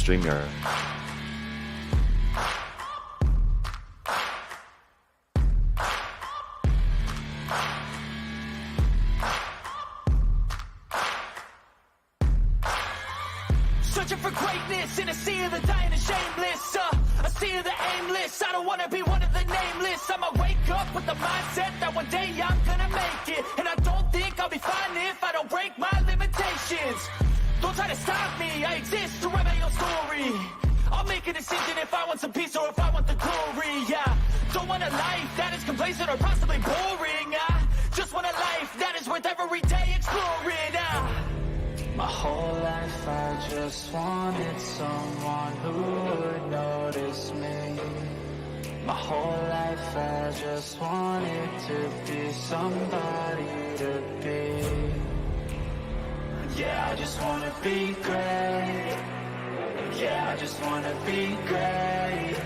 StreamYard. Searching for greatness in a sea of the dying and shameless, a sea of the aimless. I don't wanna be one of the nameless. I'ma wake up with the mindset that one day I'm gonna make it, and I don't think I'll be fine if I don't break my limitations. Don't try to stop me, I exist to write my own story. I'll make a decision if I want some peace or if I want the glory. Yeah, don't want a life that is complacent or possibly boring. I just want a life that is worth every day exploring. My whole life I just wanted someone who would notice me. My whole life I just wanted to be somebody to be. Yeah, I just wanna be great. Yeah, I just wanna be great.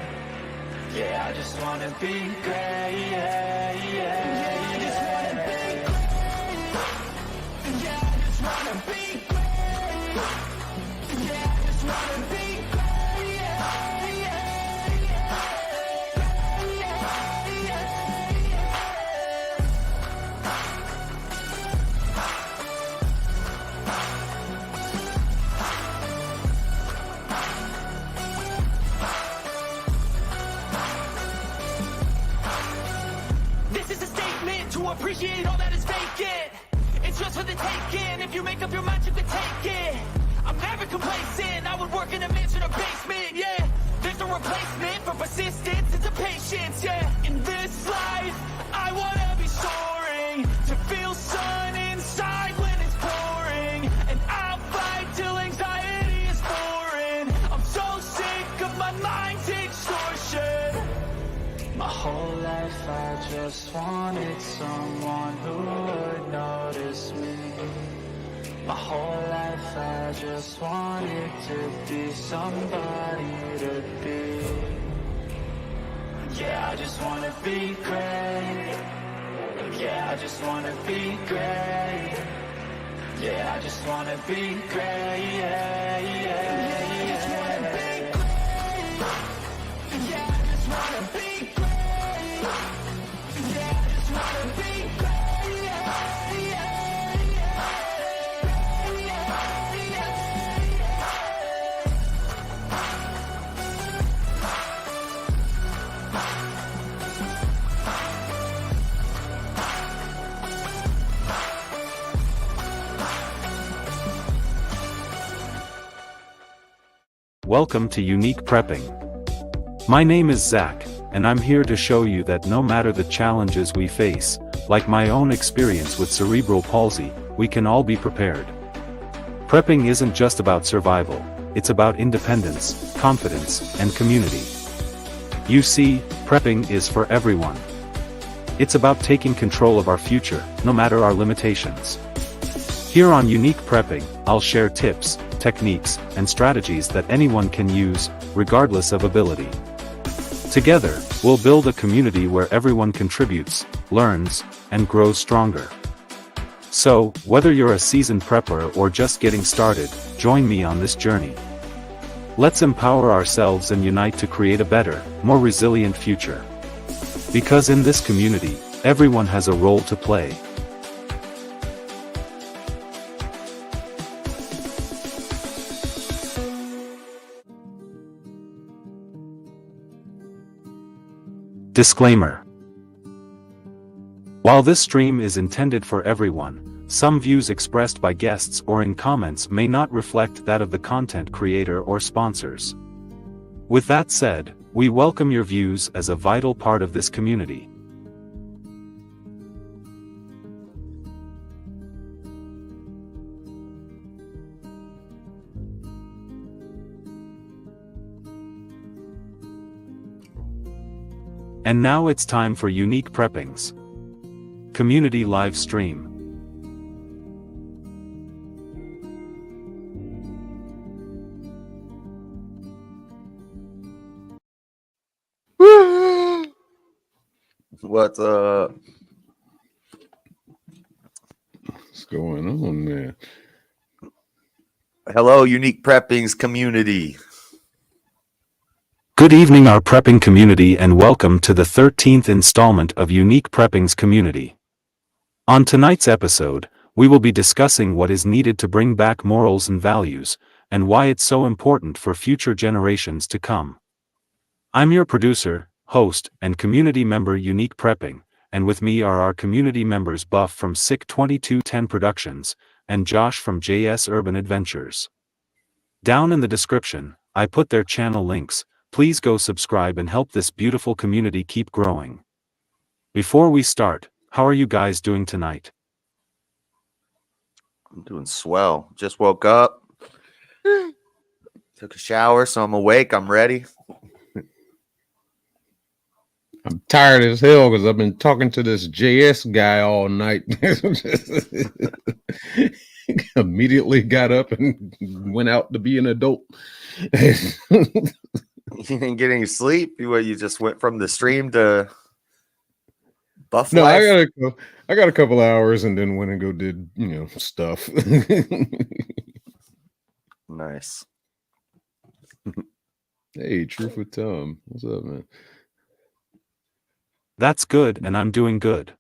Yeah, I just wanna be great. Yeah, yeah, I just wanna be great. Yeah, I just wanna be great. Yeah, I just wanna be great. Yeah, yeah, This is a statement to appreciate all that is vacant. It's just for the taking. If you make up your mind, you can take it. I'm never complacent. I would work in a mansion or basement. Yeah, there's no replacement for persistence and patience. Yeah, in this life, I wanna be soaring to feel sun inside when it's pouring, and I'll fight till anxiety is foreign. I'm so sick of my mind's extortion. My whole life I just wanted someone who would notice me. My whole life I just wanted to be somebody to be. Yeah, I just wanna be great. Yeah, I just wanna be great. Yeah, I just wanna be great. Yeah, yeah, I just wanna be great. Yeah, I just wanna be great. Yeah, I just wanna be great. Yeah, Welcome to Unique Prepping. My name is Zach, and I'm here to show you that no matter the challenges we face, like my own experience with cerebral palsy, we can all be prepared. Prepping isn't just about survival, it's about independence, confidence, and community. You see, prepping is for everyone. It's about taking control of our future, no matter our limitations. Here on Unique Prepping, I'll share tips, techniques, and strategies that anyone can use, regardless of ability. Together, we'll build a community where everyone contributes, learns, and grows stronger. So, whether you're a seasoned prepper or just getting started, join me on this journey. Let's empower ourselves and unite to create a better, more resilient future. Because in this community, everyone has a role to play. Disclaimer. While this stream is intended for everyone, some views expressed by guests or in comments may not reflect that of the content creator or sponsors. With that said, we welcome your views as a vital part of this community. And now it's time for Unique Preppings Community Live Stream. What's up? What's going on, man? Hello, Unique Preppings community. Good evening, our prepping community, and welcome to the 13th installment of Unique Prepping's community. On tonight's episode, we will be discussing what is needed to bring back morals and values, and why it's so important for future generations to come. I'm your producer, host, and community member Unique Prepping, and with me are our community members Buff from SICK 2210 Productions, and Josh from jsurbanadventures. Down in the description, I put their channel links. Please go subscribe and help this beautiful community keep growing. Before we start, how are you guys doing tonight? I'm doing swell. Just woke up. Took a shower, so I'm awake. I'm ready. I'm tired as hell because I've been talking to this JS guy all night. Immediately got up and went out to be an adult. You didn't get any sleep? You just went from the stream to Buff No, life? I got a couple hours and then went and go did stuff. Nice. Hey, Truth with Tom, what's up, man? That's good, and I'm doing good.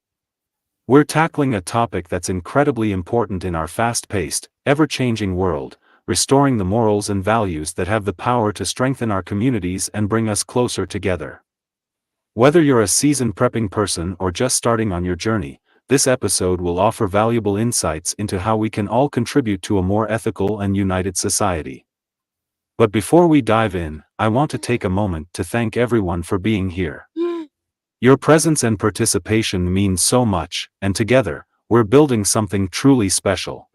We're tackling a topic that's incredibly important in our fast-paced, ever-changing world: restoring the morals and values that have the power to strengthen our communities and bring us closer together. Whether you're a seasoned prepping person or just starting on your journey, this episode will offer valuable insights into how we can all contribute to a more ethical and united society. But before we dive in, I want to take a moment to thank everyone for being here. Your presence and participation mean so much, and together, we're building something truly special.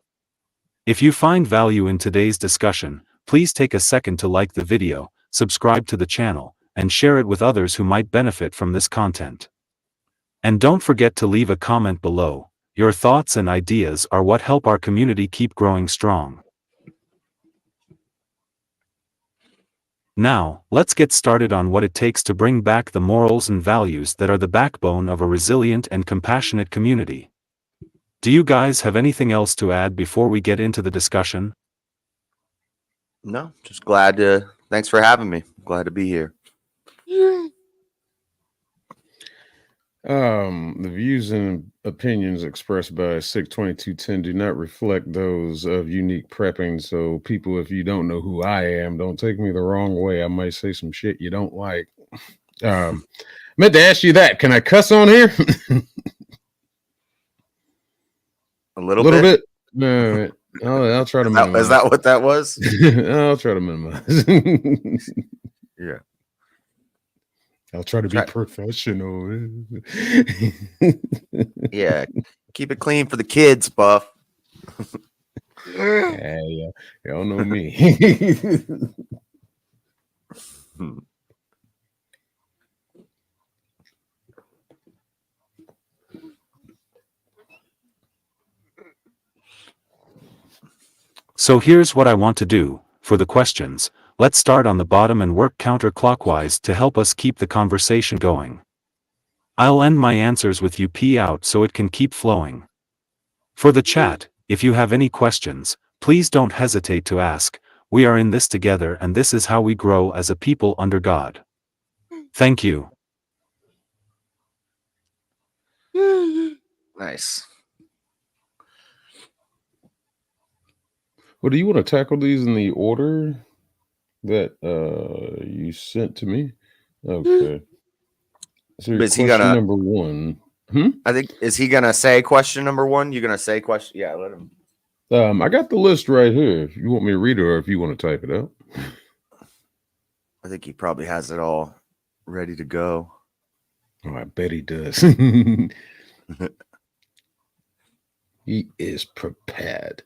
If you find value in today's discussion, please take a second to like the video, subscribe to the channel, and share it with others who might benefit from this content. And don't forget to leave a comment below. Your thoughts and ideas are what help our community keep growing strong. Now, let's get started on what it takes to bring back the morals and values that are the backbone of a resilient and compassionate community. Do you guys have anything else to add before we get into the discussion? No, just glad to. Thanks for having me. Glad to be here. The views and opinions expressed by SICK 2210 do not reflect those of Unique Prepping. So, people, if you don't know who I am, don't take me the wrong way. I might say some shit you don't like. Meant to ask you that. Can I cuss on here? A little bit. No, I'll try to minimize. Is that what that was? I'll try to minimize. Yeah. I'll try to be professional. Yeah. Keep it clean for the kids, Buff. Yeah. Y'all know me. So here's what I want to do. For the questions, let's start on the bottom and work counterclockwise to help us keep the conversation going. I'll end my answers with you pee out so it can keep flowing. For the chat, if you have any questions, please don't hesitate to ask. We are in this together, and this is how we grow as a people under God. Thank you. Nice. Well, do you want to tackle these in the order that you sent to me? Okay. So Is question he gonna number one? I think is he gonna say question number one? You're gonna say question? Yeah, let him. I got the list right here. If you want me to read it, or if you want to type it out. I think he probably has it all ready to go. Oh, I bet he does. He is prepared.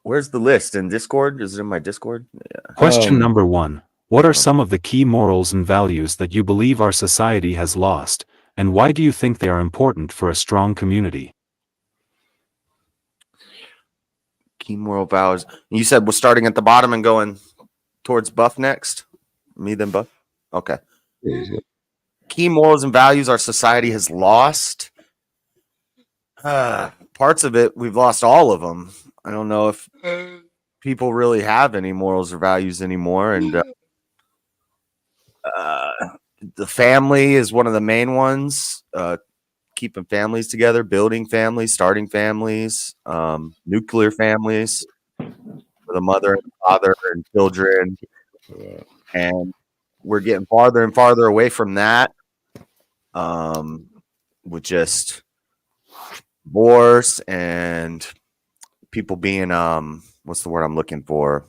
Where's the list? In Discord? Is it in my Discord? Yeah. Question number 1. What are some of the key morals and values that you believe our society has lost, and why do you think they are important for a strong community? Key moral values. You said we're starting at the bottom and going towards Buff next? Me, then Buff? Okay. Yeah. Key morals and values our society has lost. Parts of it, we've lost all of them. I don't know if people really have any morals or values anymore. And the family is one of the main ones. Keeping families together, building families, starting families, nuclear families with a mother and father and children. And we're getting farther and farther away from that. With just divorce and people being what's the word I'm looking for?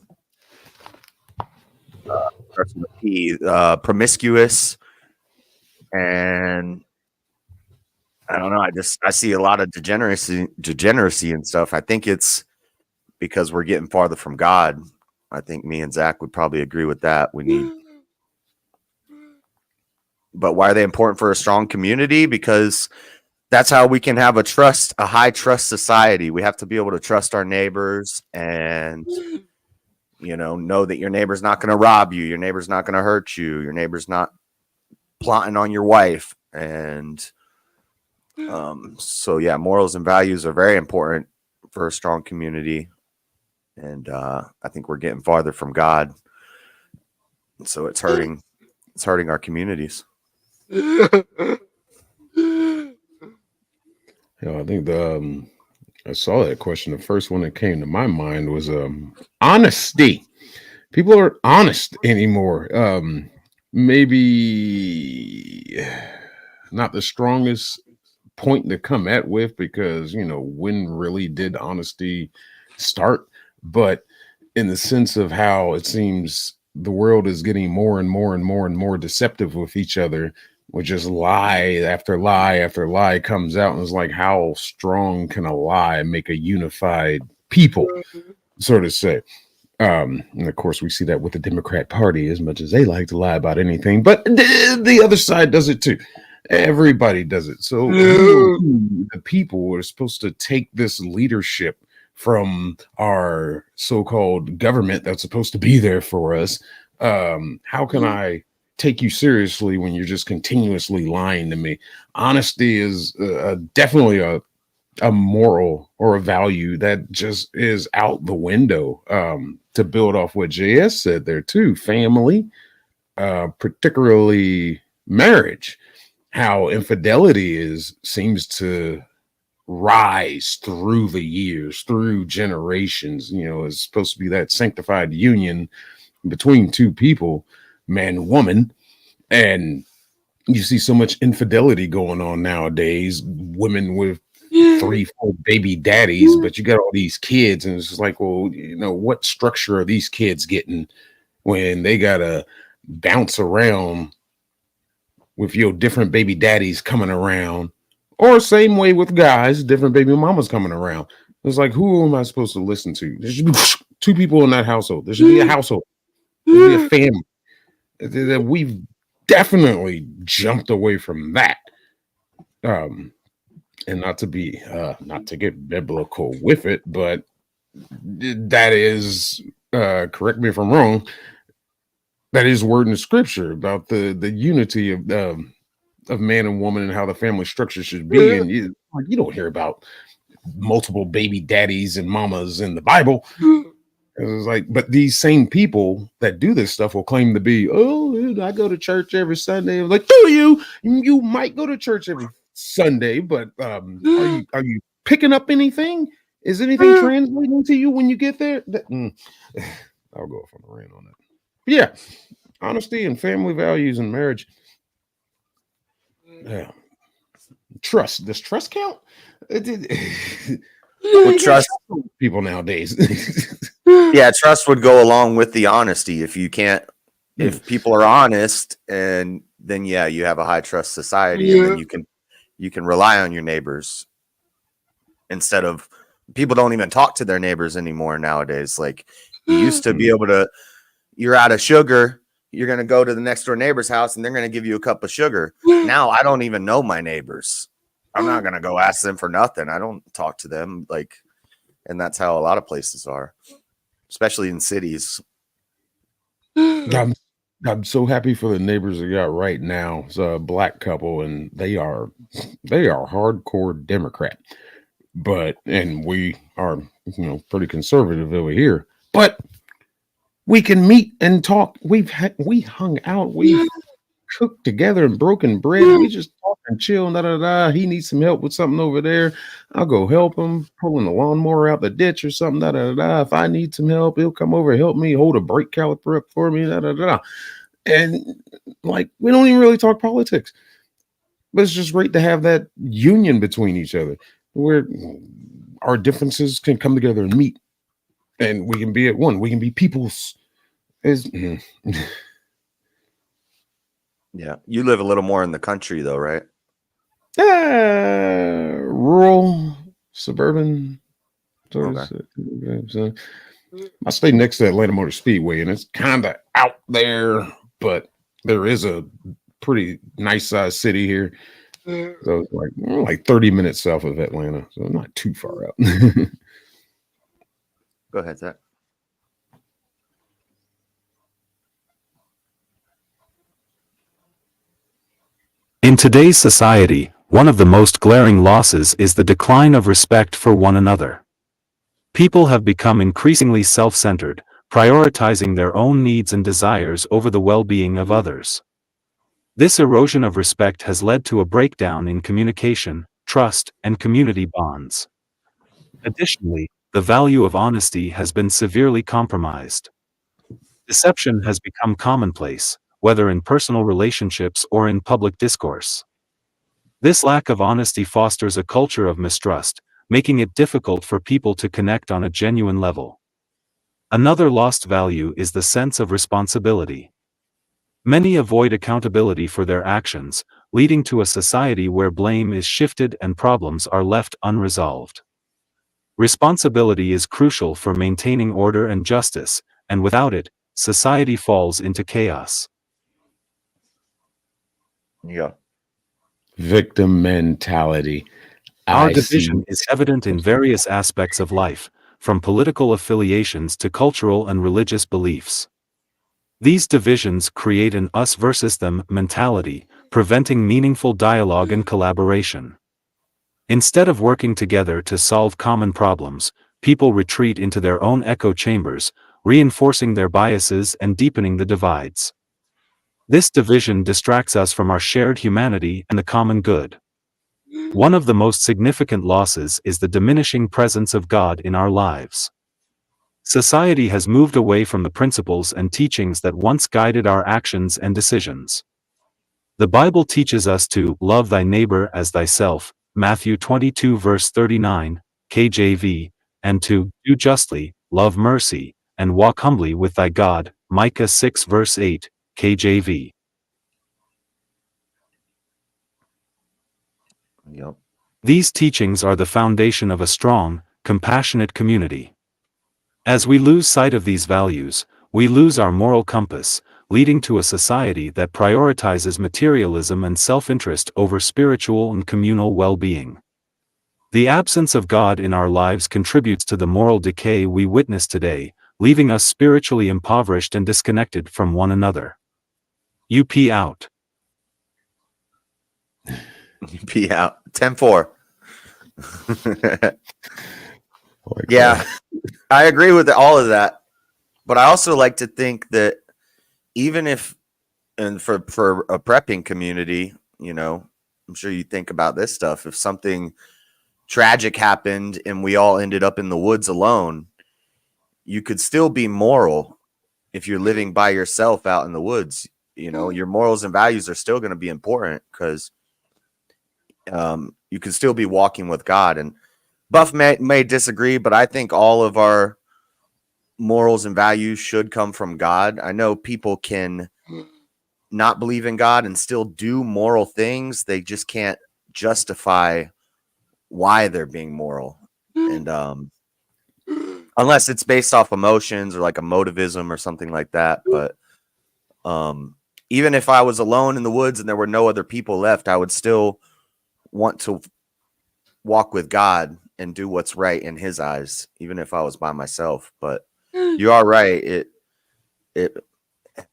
Promiscuous, and I don't know. I see a lot of degeneracy and stuff. I think it's because we're getting farther from God. I think me and Zach would probably agree with that. We need. But why are they important for a strong community? Because that's how we can have a high trust society. We have to be able to trust our neighbors and, know that your neighbor's not going to rob you. Your neighbor's not going to hurt you. Your neighbor's not plotting on your wife. And so, yeah, morals and values are very important for a strong community. And I think we're getting farther from God. So it's hurting our communities. I think I saw that question. The first one that came to my mind was honesty. People aren't honest anymore. Maybe not the strongest point to come at with, because when really did honesty start? But in the sense of how it seems the world is getting more and more and more and more deceptive with each other, which is lie after lie after lie comes out, and it's like, how strong can a lie make a unified people, so to say? And of course, we see that with the Democrat Party, as much as they like to lie about anything, but the other side does it too. Everybody does it. So the people are supposed to take this leadership from our so-called government that's supposed to be there for us. How can I take you seriously when you're just continuously lying to me? Honesty is definitely a moral or a value that just is out the window. To build off what JS said there too, family, particularly marriage, how infidelity seems to rise through the years, through generations. It's supposed to be that sanctified union between two people, man and woman, and you see so much infidelity going on nowadays. Women with 3-4 baby daddies, but you got all these kids, and it's just like, well, what structure are these kids getting when they gotta bounce around with your different baby daddies coming around? Or same way with guys, different baby mamas coming around. It's like, who am I supposed to listen to? There should be 2 people in that household. There should be a household. There should be a family. We've definitely jumped away from that. And not to get biblical with it, but that is, correct me if I'm wrong, that is word in the scripture about the unity of man and woman and how the family structure should be. And you don't hear about multiple baby daddies and mamas in the Bible. It's like, but these same people that do this stuff will claim to be, I go to church every Sunday. I'm like, do you? You might go to church every Sunday, but are you picking up anything? Is anything translating to you when you get there? I'll go off on a rant on that. But yeah, honesty and family values and marriage. Yeah. Trust. Does trust count? Trust people nowadays. Yeah, trust would go along with the honesty. If people are honest, and then you have a high trust society, and then you can rely on your neighbors instead of, people don't even talk to their neighbors anymore nowadays. Like, you used to be able to, you're out of sugar, you're going to go to the next door neighbor's house and they're going to give you a cup of sugar. Now I don't even know my neighbors. I'm not going to go ask them for nothing. I don't talk to them. And that's how a lot of places are, especially in cities. I'm so happy for the neighbors I got right now. It's a black couple, and they are hardcore Democrat, and we are pretty conservative over here. but we can meet and talk. We hung out. We've cooked together and broken bread. We just talk and chill. Da, da, da. He needs some help with something over there. I'll go help him pulling the lawnmower out the ditch or something. Da, da, da. If I need some help, he'll come over and help me hold a brake caliper up for me. Da, da, da. And like, we don't even really talk politics, but it's just great to have that union between each other where our differences can come together and meet, and we can be at one. We can be peoples. Yeah, you live a little more in the country, though, right? Rural, suburban. Okay. So I stay next to Atlanta Motor Speedway, and it's kind of out there, but there is a pretty nice sized city here. So it's like 30 minutes south of Atlanta, so not too far out. Go ahead, Zach. In today's society, one of the most glaring losses is the decline of respect for one another. People have become increasingly self-centered, prioritizing their own needs and desires over the well-being of others. This erosion of respect has led to a breakdown in communication, trust, and community bonds. Additionally, the value of honesty has been severely compromised. Deception has become commonplace, whether in personal relationships or in public discourse. This lack of honesty fosters a culture of mistrust, making it difficult for people to connect on a genuine level. Another lost value is the sense of responsibility. Many avoid accountability for their actions, leading to a society where blame is shifted and problems are left unresolved. Responsibility is crucial for maintaining order and justice, and without it, society falls into chaos. Yeah. Victim mentality. Our division is evident in various aspects of life, from political affiliations to cultural and religious beliefs. These divisions create an us versus them mentality, preventing meaningful dialogue and collaboration. Instead of working together to solve common problems, people retreat into their own echo chambers, reinforcing their biases and deepening the divides. This division distracts us from our shared humanity and the common good. One of the most significant losses is the diminishing presence of God in our lives. Society has moved away from the principles and teachings that once guided our actions and decisions. The Bible teaches us to love thy neighbor as thyself, Matthew 22 verse 39, KJV, and to do justly, love mercy, and walk humbly with thy God, Micah 6 verse 8, KJV. Yep. These teachings are the foundation of a strong, compassionate community. As we lose sight of these values, we lose our moral compass, leading to a society that prioritizes materialism and self-interest over spiritual and communal well-being. The absence of God in our lives contributes to the moral decay we witness today, leaving us spiritually impoverished and disconnected from one another. UP out. Be out 10-4. Yeah, I agree with all of that, but I also like to think that even if, and for a prepping community, you know, I'm sure you think about this stuff. If something tragic happened and we all ended up in the woods alone, you could still be moral if you're living by yourself out in the woods. You know, your morals and values are still going to be important because you can still be walking with God. And Buff may disagree, but I think all of our morals and values should come from God. I know people can not believe in God and still do moral things. They just can't justify why they're being moral. And unless it's based off emotions or like emotivism or something like that. But even if I was alone in the woods and there were no other people left, I would still want to walk with God and do what's right in his eyes, even if I was by myself. But you are right.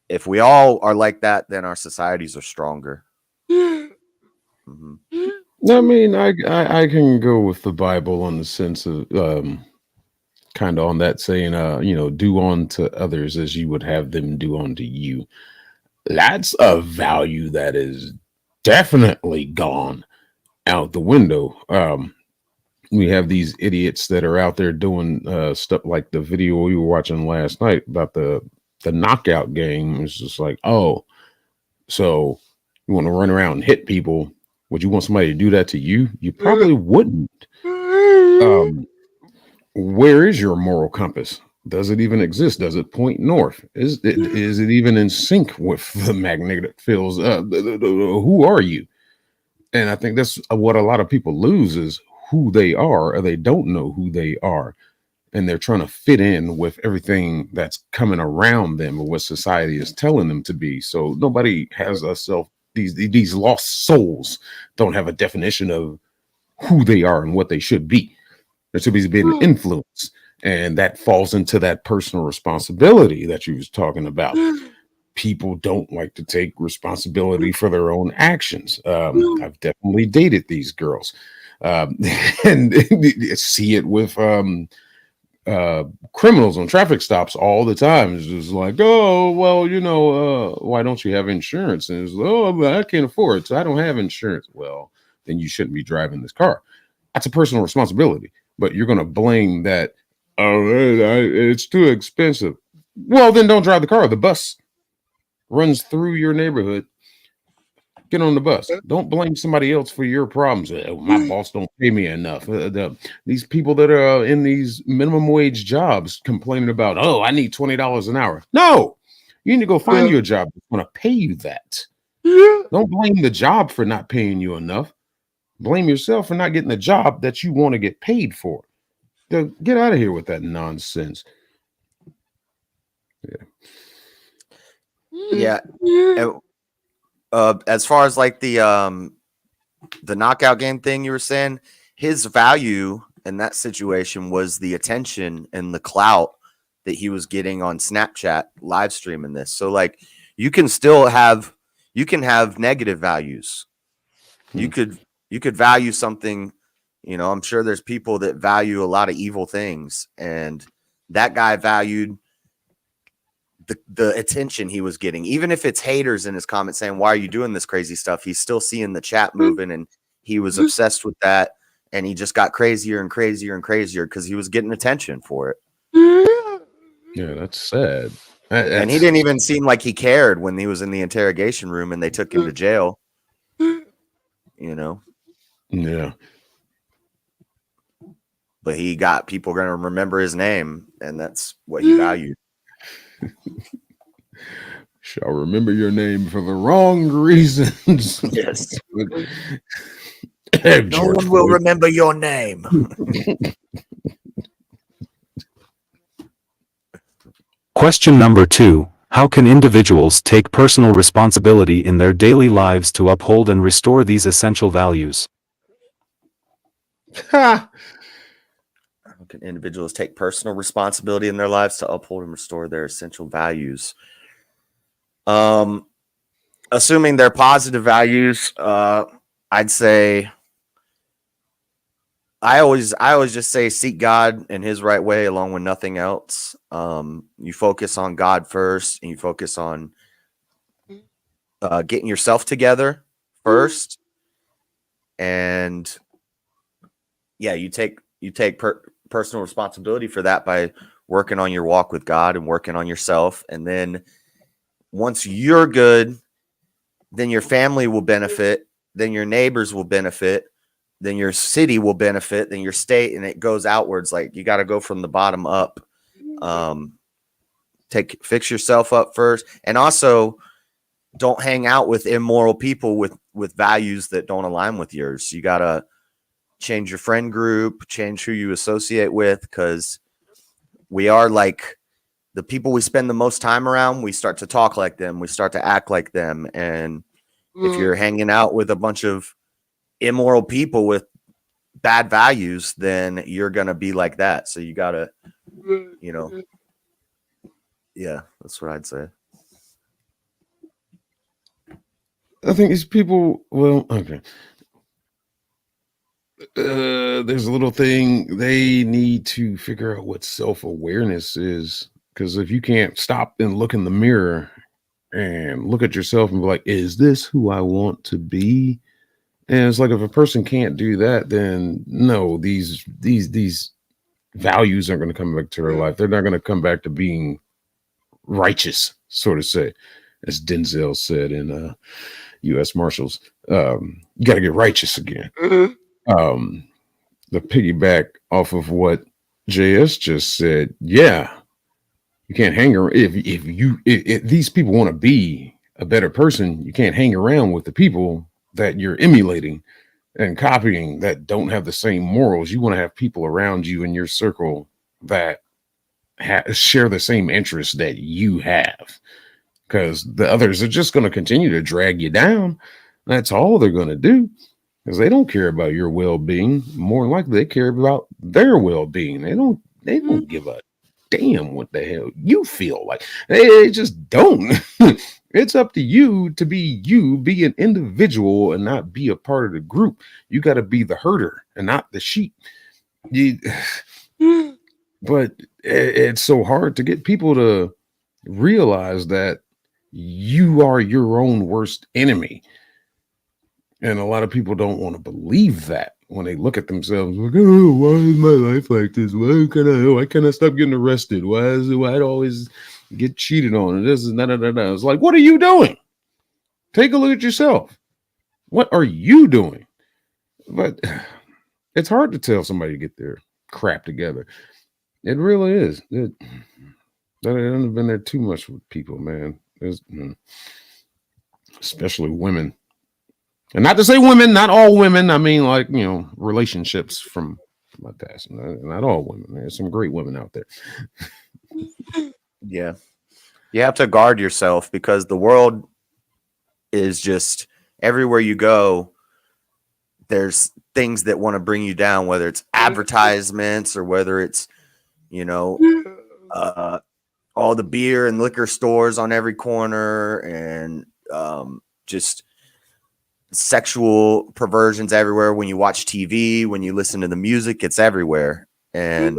If we all are like that, then our societies are stronger. Mm-hmm. I mean, I can go with the Bible in the sense of kind of on that saying, do unto others as you would have them do unto you. That's a value that is definitely gone out the window. We have these idiots that are out there doing stuff like the video we were watching last night about the knockout game. It's just like, oh, so you want to run around and hit people? Would you want somebody to do that to you? You probably wouldn't. Where is your moral compass? Does it even exist? Does it point north? Is it even in sync with the magnetic fields? Who are you? And I think that's what a lot of people lose is who they are, or they don't know who they are. And they're trying to fit in with everything that's coming around them or what society is telling them to be. So nobody has a self, these lost souls don't have a definition of who they are and what they should be. There should be an influence. And that falls into that personal responsibility that you was talking about. People don't like to take responsibility for their own actions. I've definitely dated these girls, and see it with criminals on traffic stops all the time. It's just like, oh, well, why don't you have insurance? And it's, oh, I can't afford it, so I don't have insurance. Well, then you shouldn't be driving this car. That's a personal responsibility. But you're going to blame that, oh, it's too expensive. Well, then don't drive the car. The bus runs through your neighborhood. Get on the bus. Don't blame somebody else for your problems. My boss don't pay me enough. These people that are in these minimum wage jobs complaining about, oh, I need $20 an hour. No, you need to go find you a job that's going to pay you that. Don't blame the job for not paying you enough. Blame yourself for not getting the job that you want to get paid for. Get out of here with that nonsense. Yeah. As far as like the knockout game thing you were saying, his value in that situation was the attention and the clout that he was getting on Snapchat live streaming this. So like you can have negative values. You could value something, I'm sure there's people that value a lot of evil things, and that guy valued the attention he was getting. Even if it's haters in his comments saying, why are you doing this crazy stuff? He's still seeing the chat moving, and he was obsessed with that. And he just got crazier and crazier and crazier because he was getting attention for it. Yeah, that's sad. And he didn't even seem like he cared when he was in the interrogation room and they took him to jail. Yeah. But he got people going to remember his name, and that's what he valued. Shall remember your name for the wrong reasons. Yes. No one will remember your name. Question number 2. How can individuals take personal responsibility in their daily lives to uphold and restore these essential values? How can individuals take personal responsibility in their lives to uphold and restore their essential values? Assuming they're positive values, I'd say I always just say seek God and his right way along with nothing else. You focus on God first, and you focus on getting yourself together first. And yeah, you take personal responsibility for that by working on your walk with God and working on yourself. And then once you're good, then your family will benefit, then your neighbors will benefit, then your city will benefit, then your state, and it goes outwards. Like you got to go from the bottom up. Fix yourself up first, and also don't hang out with immoral people with values that don't align with yours. You got to change your friend group, change who you associate with, because we are like the people we spend the most time around. We start to talk like them, we start to act like them, and if you're hanging out with a bunch of immoral people with bad values, then you're gonna be like that. So you gotta, yeah, that's what I'd say. I think these people, well, okay. there's a little thing they need to figure out what self-awareness is, because if you can't stop and look in the mirror and look at yourself and be like, is this who I want to be? And it's like, if a person can't do that, then no, these values aren't going to come back to their life. They're not going to come back to being righteous, so to say, as Denzel said in U.S. Marshals. You got to get righteous again. The piggyback off of what JS just said, yeah, you can't hang around. If these people want to be a better person, you can't hang around with the people that you're emulating and copying that don't have the same morals. You want to have people around you in your circle that share the same interests that you have, because the others are just going to continue to drag you down. That's all they're going to do, because they don't care about your well-being. More likely, they care about their well-being. They don't give a damn what the hell you feel like. They just don't. It's up to you to be you, be an individual, and not be a part of the group. You got to be the herder and not the sheep. But it's so hard to get people to realize that you are your own worst enemy. And a lot of people don't want to believe that when they look at themselves like, oh, why is my life like this? Why can't I stop getting arrested? Why do I always get cheated on? And this is It's like, what are you doing? Take a look at yourself. What are you doing? But it's hard to tell somebody to get their crap together. It really is. I've been there too much with people, man. Especially women. And not to say women, not all women. I mean, like, relationships from my past. Not all women. There's some great women out there. Yeah. You have to guard yourself, because the world is just, everywhere you go, there's things that want to bring you down, whether it's advertisements or whether it's, all the beer and liquor stores on every corner, and just sexual perversions everywhere. When you watch TV, when you listen to the music, it's everywhere. And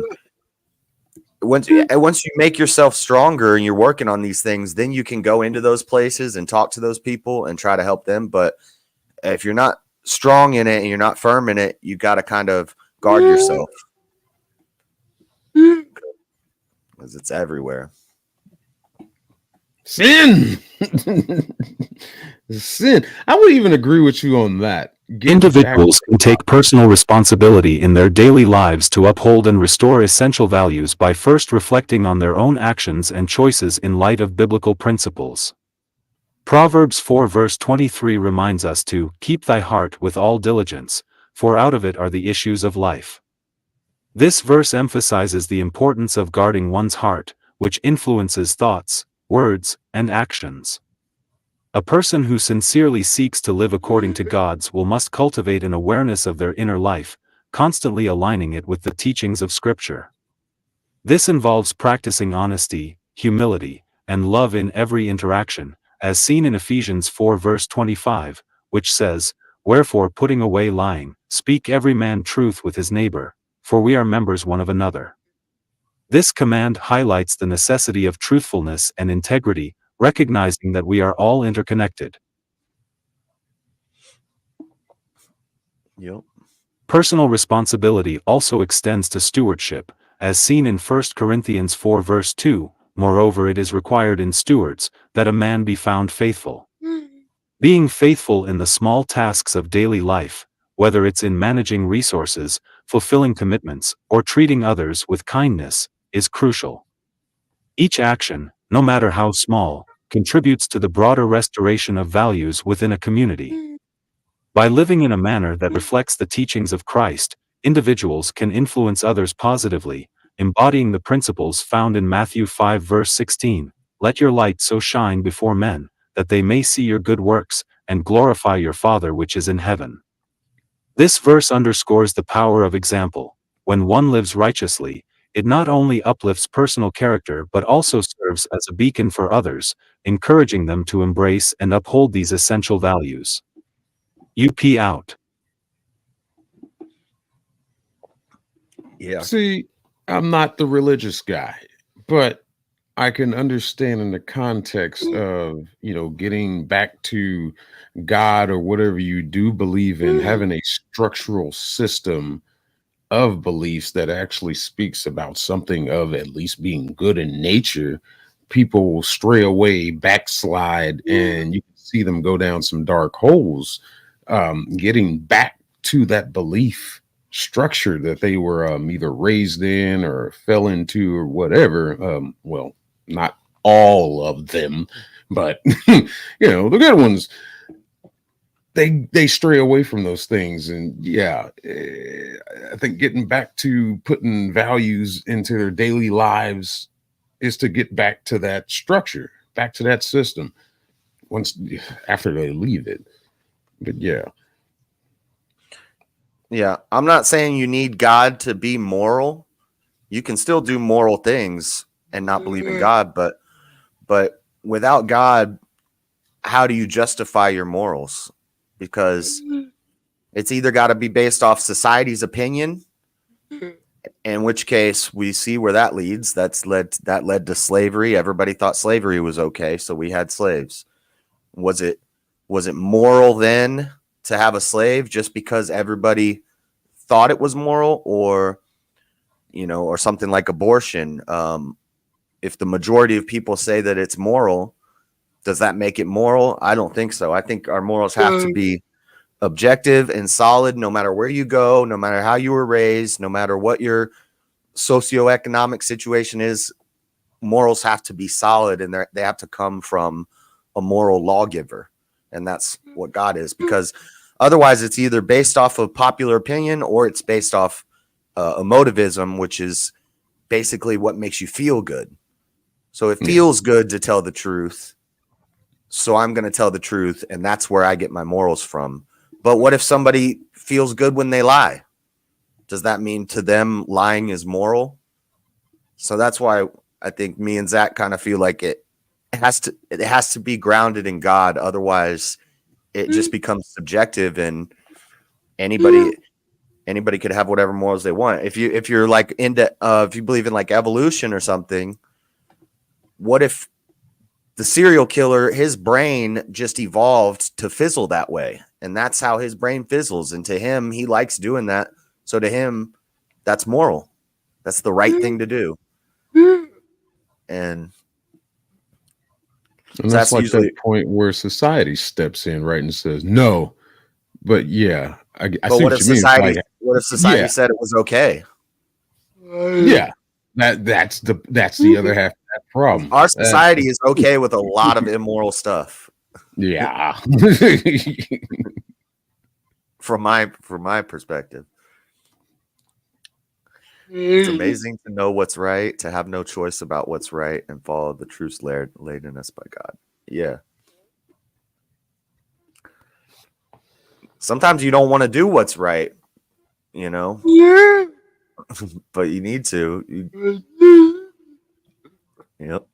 once you make yourself stronger and you're working on these things, then you can go into those places and talk to those people and try to help them. But if you're not strong in it and you're not firm in it, you got to kind of guard yourself, because it's everywhere. Sin. Sin. I would even agree with you on that. Individuals can take personal responsibility in their daily lives to uphold and restore essential values by first reflecting on their own actions and choices in light of biblical principles. Proverbs 4 verse 23 reminds us to keep thy heart with all diligence, for out of it are the issues of life. This verse emphasizes the importance of guarding one's heart, which influences thoughts, words, and actions. A person who sincerely seeks to live according to God's will must cultivate an awareness of their inner life, constantly aligning it with the teachings of Scripture. This involves practicing honesty, humility, and love in every interaction, as seen in Ephesians 4 verse 25, which says, "Wherefore putting away lying, speak every man truth with his neighbor, for we are members one of another." This command highlights the necessity of truthfulness and integrity, recognizing that we are all interconnected. Yep. Personal responsibility also extends to stewardship, as seen in 1 Corinthians 4 verse 2, "Moreover it is required in stewards, that a man be found faithful." Being faithful in the small tasks of daily life, whether it's in managing resources, fulfilling commitments, or treating others with kindness, is crucial. Each action, no matter how small, contributes to the broader restoration of values within a community. By living in a manner that reflects the teachings of Christ, individuals can influence others positively, embodying the principles found in Matthew 5 verse 16, "Let your light so shine before men, that they may see your good works, and glorify your Father which is in heaven." This verse underscores the power of example. When one lives righteously, it not only uplifts personal character but also serves as a beacon for others, encouraging them to embrace and uphold these essential values. UP out. Yeah. See, I'm not the religious guy, but I can understand in the context of, getting back to God or whatever you do believe in, having a structural system of beliefs that actually speaks about something of at least being good in nature. People will stray away, backslide, and you can see them go down some dark holes. Getting back to that belief structure that they were either raised in or fell into or whatever. Well, not all of them, but the good ones, they stray away from those things. And yeah, I think getting back to putting values into their daily lives is to get back to that structure, back to that system once after they leave it. But yeah. Yeah. I'm not saying you need God to be moral. You can still do moral things and not believe in God, but without God, how do you justify your morals? Because it's either got to be based off society's opinion, in which case we see where that leads. That led to slavery. Everybody thought slavery was okay, so we had slaves. Was it moral then to have a slave just because everybody thought it was moral, or or something like abortion? If the majority of people say that it's moral, does that make it moral? I don't think so. I think our morals have to be objective and solid, no matter where you go, no matter how you were raised, no matter what your socioeconomic situation is. Morals have to be solid, and they have to come from a moral lawgiver, and that's what God is. Because otherwise, it's either based off of popular opinion or it's based off emotivism, which is basically what makes you feel good. So it feels good to tell the truth, so I'm going to tell the truth, and that's where I get my morals from. But what if somebody feels good when they lie? Does that mean to them lying is moral? So that's why I think me and Zach kind of feel like it has to be grounded in God. Otherwise, it just becomes subjective, and anybody could have whatever morals they want. If you're like into if you believe in like evolution or something, what if the serial killer, his brain just evolved to fizzle that way, and that's how his brain fizzles, and to him, he likes doing that. So to him, that's moral. That's the right thing to do. And that's like usually that point where society steps in, right, and says no. But yeah, I but see what what if you mean. society Yeah, said it was okay? yeah, that's the other half of that problem. Our society is okay with a lot of immoral stuff. Yeah. From my perspective. It's amazing to know what's right, to have no choice about what's right, and follow the truths laid in us by God. Yeah. Sometimes you don't want to do what's right, but you need to. Yep.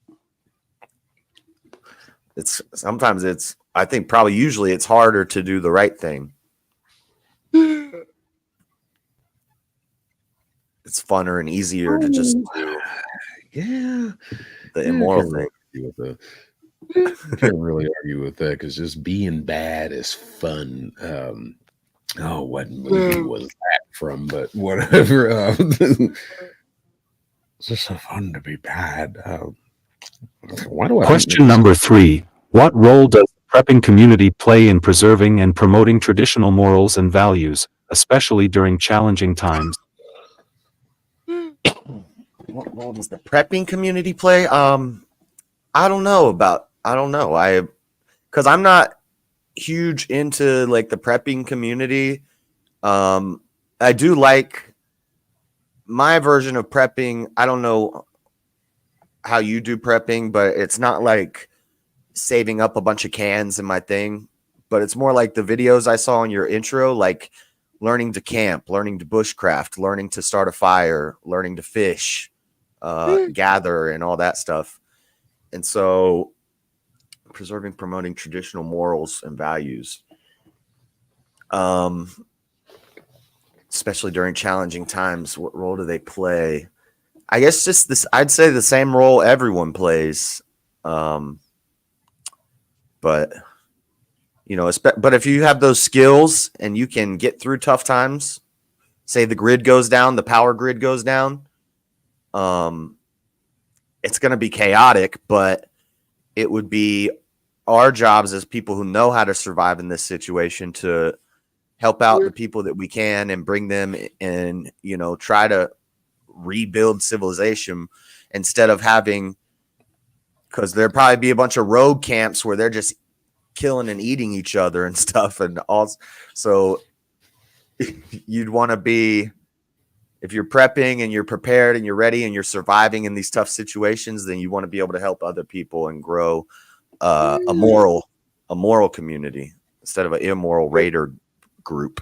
I think probably usually it's harder to do the right thing. It's funner and easier to just do the immoral thing. Can't really argue with that, because just being bad is fun. What movie was that from? But whatever. It's just so fun to be bad. Why do I Question number 3. What role does the prepping community play in preserving and promoting traditional morals and values, especially during challenging times? What role does the prepping community play? I don't know. Because I'm not huge into like the prepping community. I do like my version of prepping. I don't know how you do prepping, but it's not like saving up a bunch of cans in my thing, but it's more like the videos I saw in your intro, like learning to camp, learning to bushcraft, learning to start a fire, learning to fish, gather, and all that stuff. And so preserving, promoting traditional morals and values. especially during challenging times, what role do they play? I guess just this, I'd say the same role everyone plays. But you know, but if you have those skills and you can get through tough times, say the grid goes down, the power grid goes down, it's going to be chaotic, but it would be our jobs as people who know how to survive in this situation to help out the people that we can and bring them and, you know, try to rebuild civilization instead of having, because there'd probably be a bunch of rogue camps where they're just killing and eating each other and stuff. And also, so you'd want to be, if you're prepping and you're prepared and you're ready and you're surviving in these tough situations, then you want to be able to help other people and grow a moral community instead of an immoral raider group.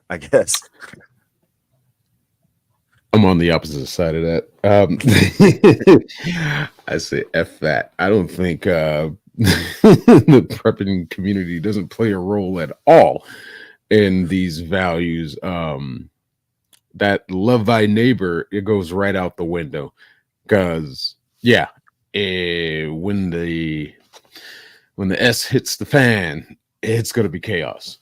I guess I'm on the opposite side of that. I say F that. I don't think the prepping community doesn't play a role at all in these values. That love thy neighbor, it goes right out the window. Because when the S hits the fan, it's gonna be chaos.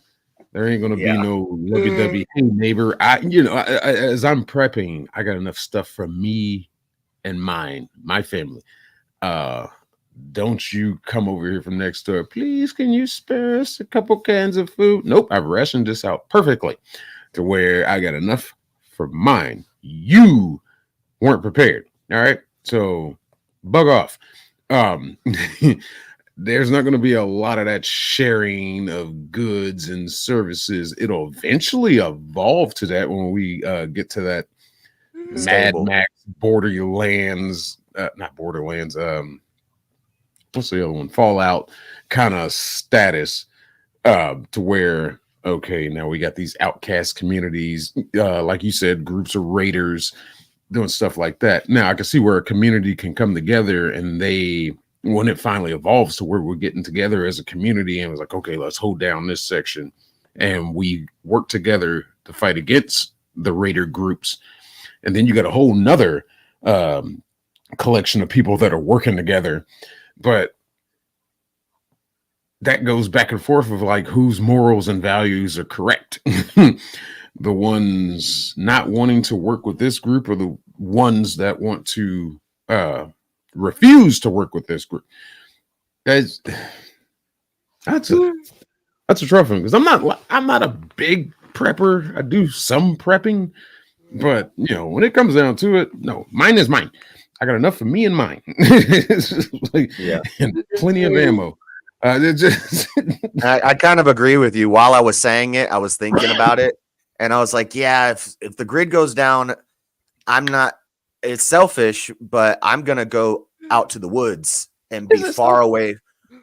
There ain't gonna be no lovey-dovey. Hey neighbor, as I'm prepping, I got enough stuff for me and my family. Don't you come over here from next door. Please, can you spare us a couple cans of food? Nope, I've rationed this out perfectly to where I got enough for mine. You weren't prepared. All right, so bug off. There's not going to be a lot of that sharing of goods and services. It'll eventually evolve to that when we get to that Mad Max Borderlands, not Borderlands. What's the other one? Fallout kind of status to where, okay, now we got these outcast communities, like you said, groups of raiders doing stuff like that. Now I can see where a community can come together and when it finally evolves to where we're getting together as a community and it's like, okay, let's hold down this section and we work together to fight against the raider groups. And then you got a whole nother collection of people that are working together. But that goes back and forth of like whose morals and values are correct. The ones not wanting to work with this group or the ones that want to refuse to work with this group. That's a tough one because I'm not a big prepper. I do some prepping, but when it comes down to it, no, mine is mine. I got enough for me and mine. And plenty of ammo. I kind of agree with you. While I was saying it, I was thinking about it, and I was like, yeah, if the grid goes down, it's selfish, but I'm gonna go out to the woods and be far away.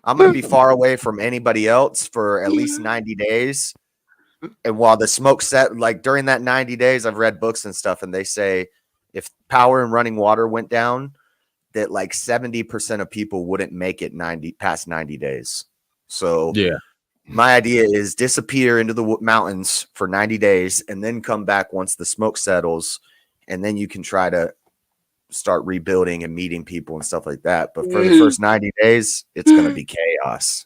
I'm gonna be far away from anybody else for at least 90 days. And while the smoke set, like during that 90 days, I've read books and stuff, and they say if power and running water went down, that like 70% of people wouldn't make it past 90 days. So my idea is disappear into the mountains for 90 days and then come back once the smoke settles, and then you can try to start rebuilding and meeting people and stuff like that. But for the first 90 days, it's going to be chaos.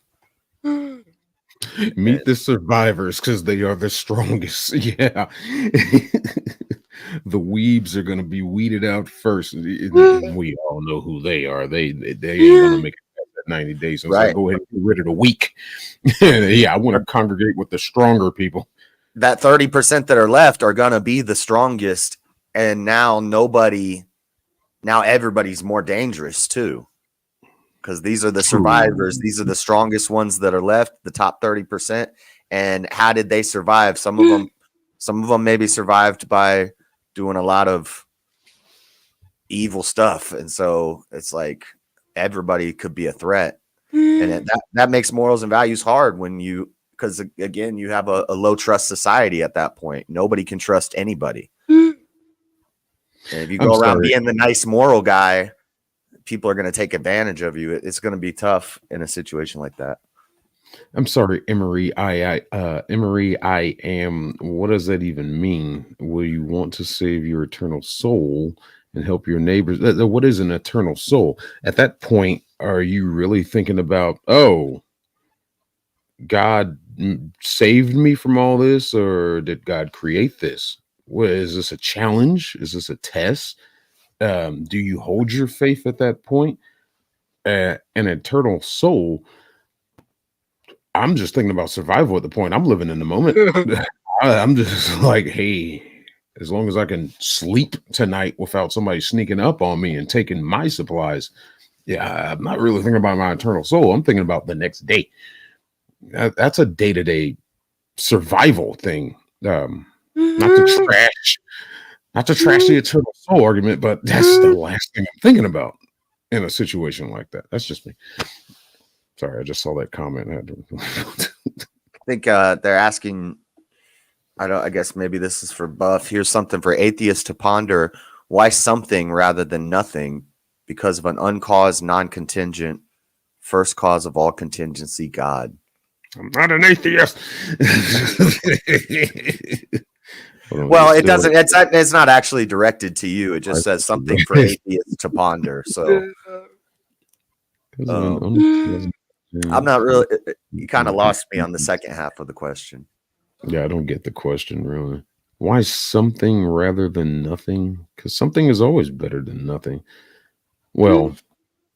Meet the survivors because they are the strongest. Yeah. The weebs are going to be weeded out first. We all know who they are. They ain't going to make it past that 90 days. So right. Go ahead and get rid of the weak. I want to congregate with the stronger people. That 30% that are left are going to be the strongest. And now everybody's more dangerous too. Because these are the survivors. These are the strongest ones that are left, the top 30%. And how did they survive? Some of them maybe survived by doing a lot of evil stuff. And so it's like everybody could be a threat. And that makes morals and values hard because again, you have a low trust society at that point. Nobody can trust anybody. And if you go around being the nice moral guy, people are going to take advantage of you. It's going to be tough in a situation like that. I'm sorry, Emery. Emery, I am. What does that even mean? Will you want to save your eternal soul and help your neighbors? What is an eternal soul? At that point, are you really thinking about, oh, God saved me from all this, or did God create this? What is this, a challenge? Is this a test? Do you hold your faith at that point? An eternal soul. I'm just thinking about survival at the point. I'm living in the moment. I'm just like, hey, as long as I can sleep tonight without somebody sneaking up on me and taking my supplies, yeah, I'm not really thinking about my eternal soul. I'm thinking about the next day. That's a day-to-day survival thing. Not to trash the eternal soul argument, but that's the last thing I'm thinking about in a situation like that. That's just me. Sorry, I just saw that comment. I think they're asking, I guess maybe this is for Buff. Here's something for atheists to ponder. Why something rather than nothing? Because of an uncaused, non-contingent, first cause of all contingency, God. I'm not an atheist. Well, it doesn't. It's not actually directed to you. It just says something for atheists to ponder. So I'm not really. You kind of lost me on the second half of the question. Yeah, I don't get the question really. Why something rather than nothing? Because something is always better than nothing. Well,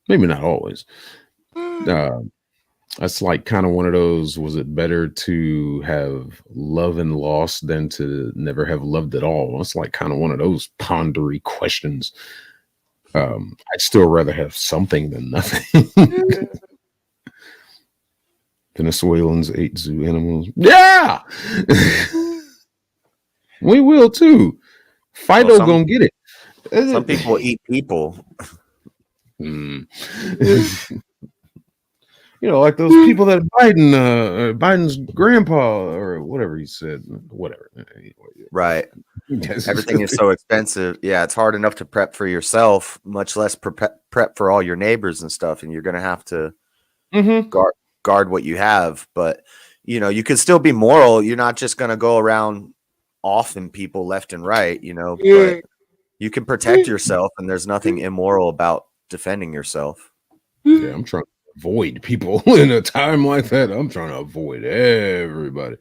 maybe not always. That's like kind of one of those, was it better to have love and loss than to never have loved at all? It's like kind of one of those pondery questions. I'd still rather have something than nothing. Venezuelans ate zoo animals. Yeah! We will too. Fido gonna get it. Some people eat people. You know, like those people that Biden's grandpa or whatever he said, whatever. Right. Everything is so expensive. Yeah, it's hard enough to prep for yourself, much less prep for all your neighbors and stuff. And you're going to have to guard what you have. But, you know, you can still be moral. You're not just going to go around offing people left and right, you know, but you can protect yourself. And there's nothing immoral about defending yourself. Yeah, I'm trying to avoid people in a time like that. I'm trying to avoid everybody.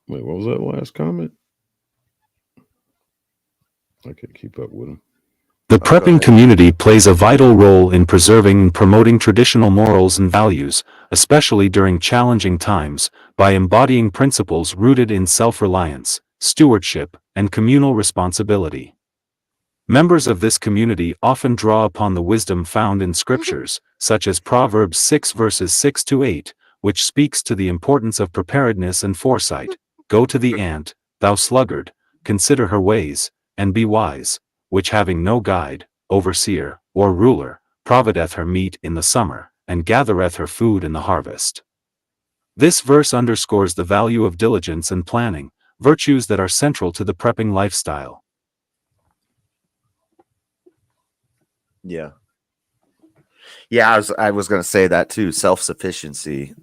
Wait, what was that last comment? I can't keep up with him. The prepping community plays a vital role in preserving and promoting traditional morals and values, especially during challenging times, by embodying principles rooted in self-reliance, stewardship, and communal responsibility. Members of this community often draw upon the wisdom found in scriptures, such as Proverbs 6 verses 6-8, which speaks to the importance of preparedness and foresight. Go to the ant, thou sluggard, consider her ways, and be wise, which having no guide, overseer, or ruler, provideth her meat in the summer, and gathereth her food in the harvest. This verse underscores the value of diligence and planning, virtues that are central to the prepping lifestyle. Yeah. Yeah, I was going to say that too. Self-sufficiency.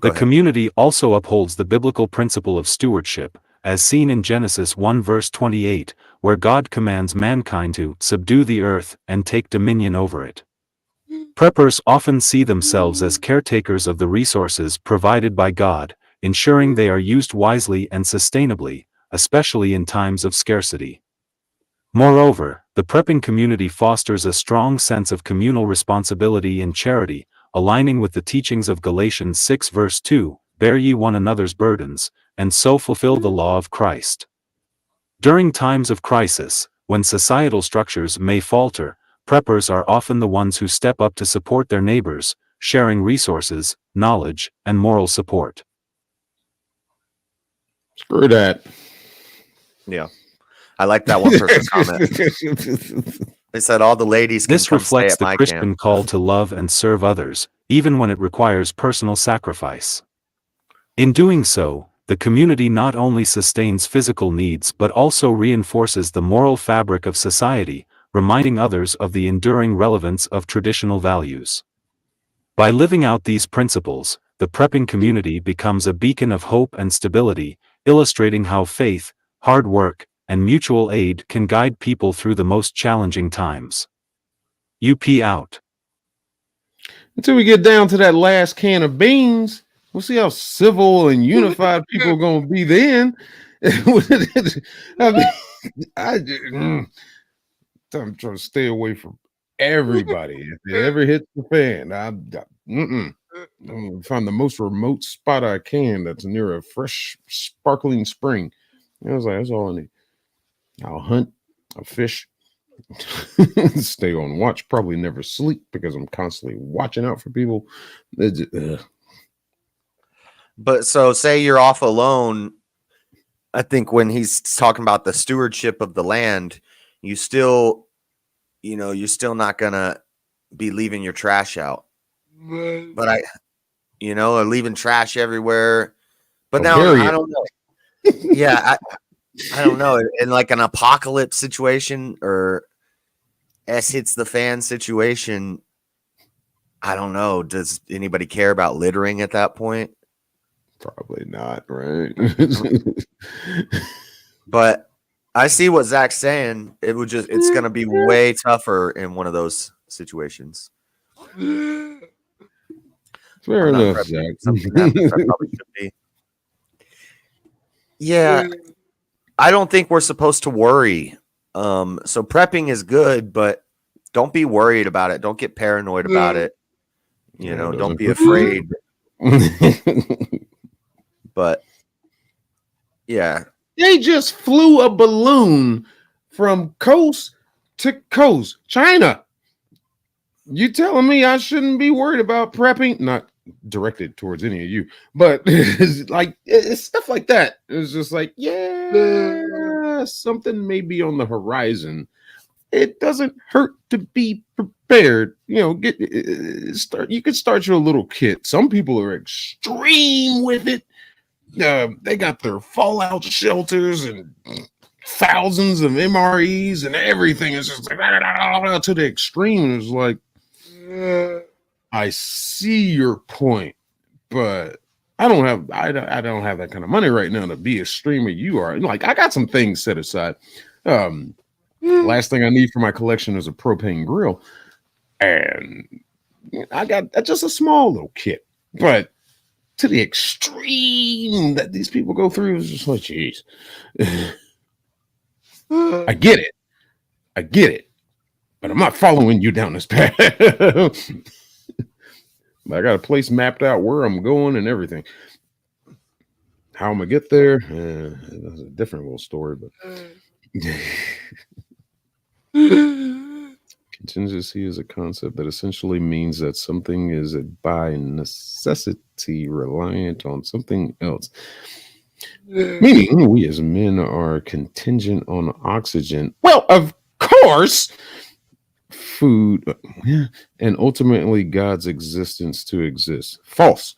The community also upholds the biblical principle of stewardship, as seen in Genesis 1 verse 28, where God commands mankind to subdue the earth and take dominion over it. Preppers often see themselves as caretakers of the resources provided by God, ensuring they are used wisely and sustainably, especially in times of scarcity. Moreover, the prepping community fosters a strong sense of communal responsibility and charity, aligning with the teachings of Galatians 6 verse 2, bear ye one another's burdens, and so fulfill the law of Christ. During times of crisis, when societal structures may falter, preppers are often the ones who step up to support their neighbors, sharing resources, knowledge, and moral support. Screw that. Yeah. I like that one person's comment. They said all the ladies can This come reflects stay at the my Christian camp. call to love and serve others, even when it requires personal sacrifice. In doing so, the community not only sustains physical needs but also reinforces the moral fabric of society, reminding others of the enduring relevance of traditional values. By living out these principles, the prepping community becomes a beacon of hope and stability, illustrating how faith, hard work, and mutual aid can guide people through the most challenging times. UP out. Until we get down to that last can of beans, we'll see how civil and unified people are going to be then. I mean, I'm trying to stay away from everybody. If it ever hits the fan, I'm gonna find the most remote spot I can that's near a fresh, sparkling spring. I was like, that's all I need. I'll hunt, I'll fish, stay on watch, probably never sleep because I'm constantly watching out for people. But so say you're off alone. I think when he's talking about the stewardship of the land, you're still not gonna be leaving your trash out. But or leaving trash everywhere. But now I don't know. Yeah, I don't know. In like an apocalypse situation or S hits the fan situation, I don't know. Does anybody care about littering at that point? Probably not, right? But I see what Zach's saying. It's going to be way tougher in one of those situations. Fair enough, Zach. Something happens, I probably should be. Yeah, I don't think we're supposed to worry. So prepping is good, but don't be worried about it. Don't get paranoid about it. Don't be afraid. But yeah, they just flew a balloon from coast to coast, China. You telling me I shouldn't be worried about prepping? Not directed towards any of you, but it's stuff like that. It's just like, yeah, something may be on the horizon. It doesn't hurt to be prepared. You could start your little kit. Some people are extreme with it. They got their fallout shelters and thousands of MREs and everything. It's just like to the extreme. It's like, I see your point, but I don't have that kind of money right now to be as extreme as you are. Like, I got some things set aside. Last thing I need for my collection is a propane grill, and I got just a small little kit, but to the extreme that these people go through is just like, geez. I get it, but I'm not following you down this path. I got a place mapped out where I'm going and everything. How I'm gonna get there, that's a different little story, but contingency is a concept that essentially means that something is by necessity reliant on something else. Meaning we as men are contingent on oxygen. Well, of course, food, and ultimately God's existence to exist. False.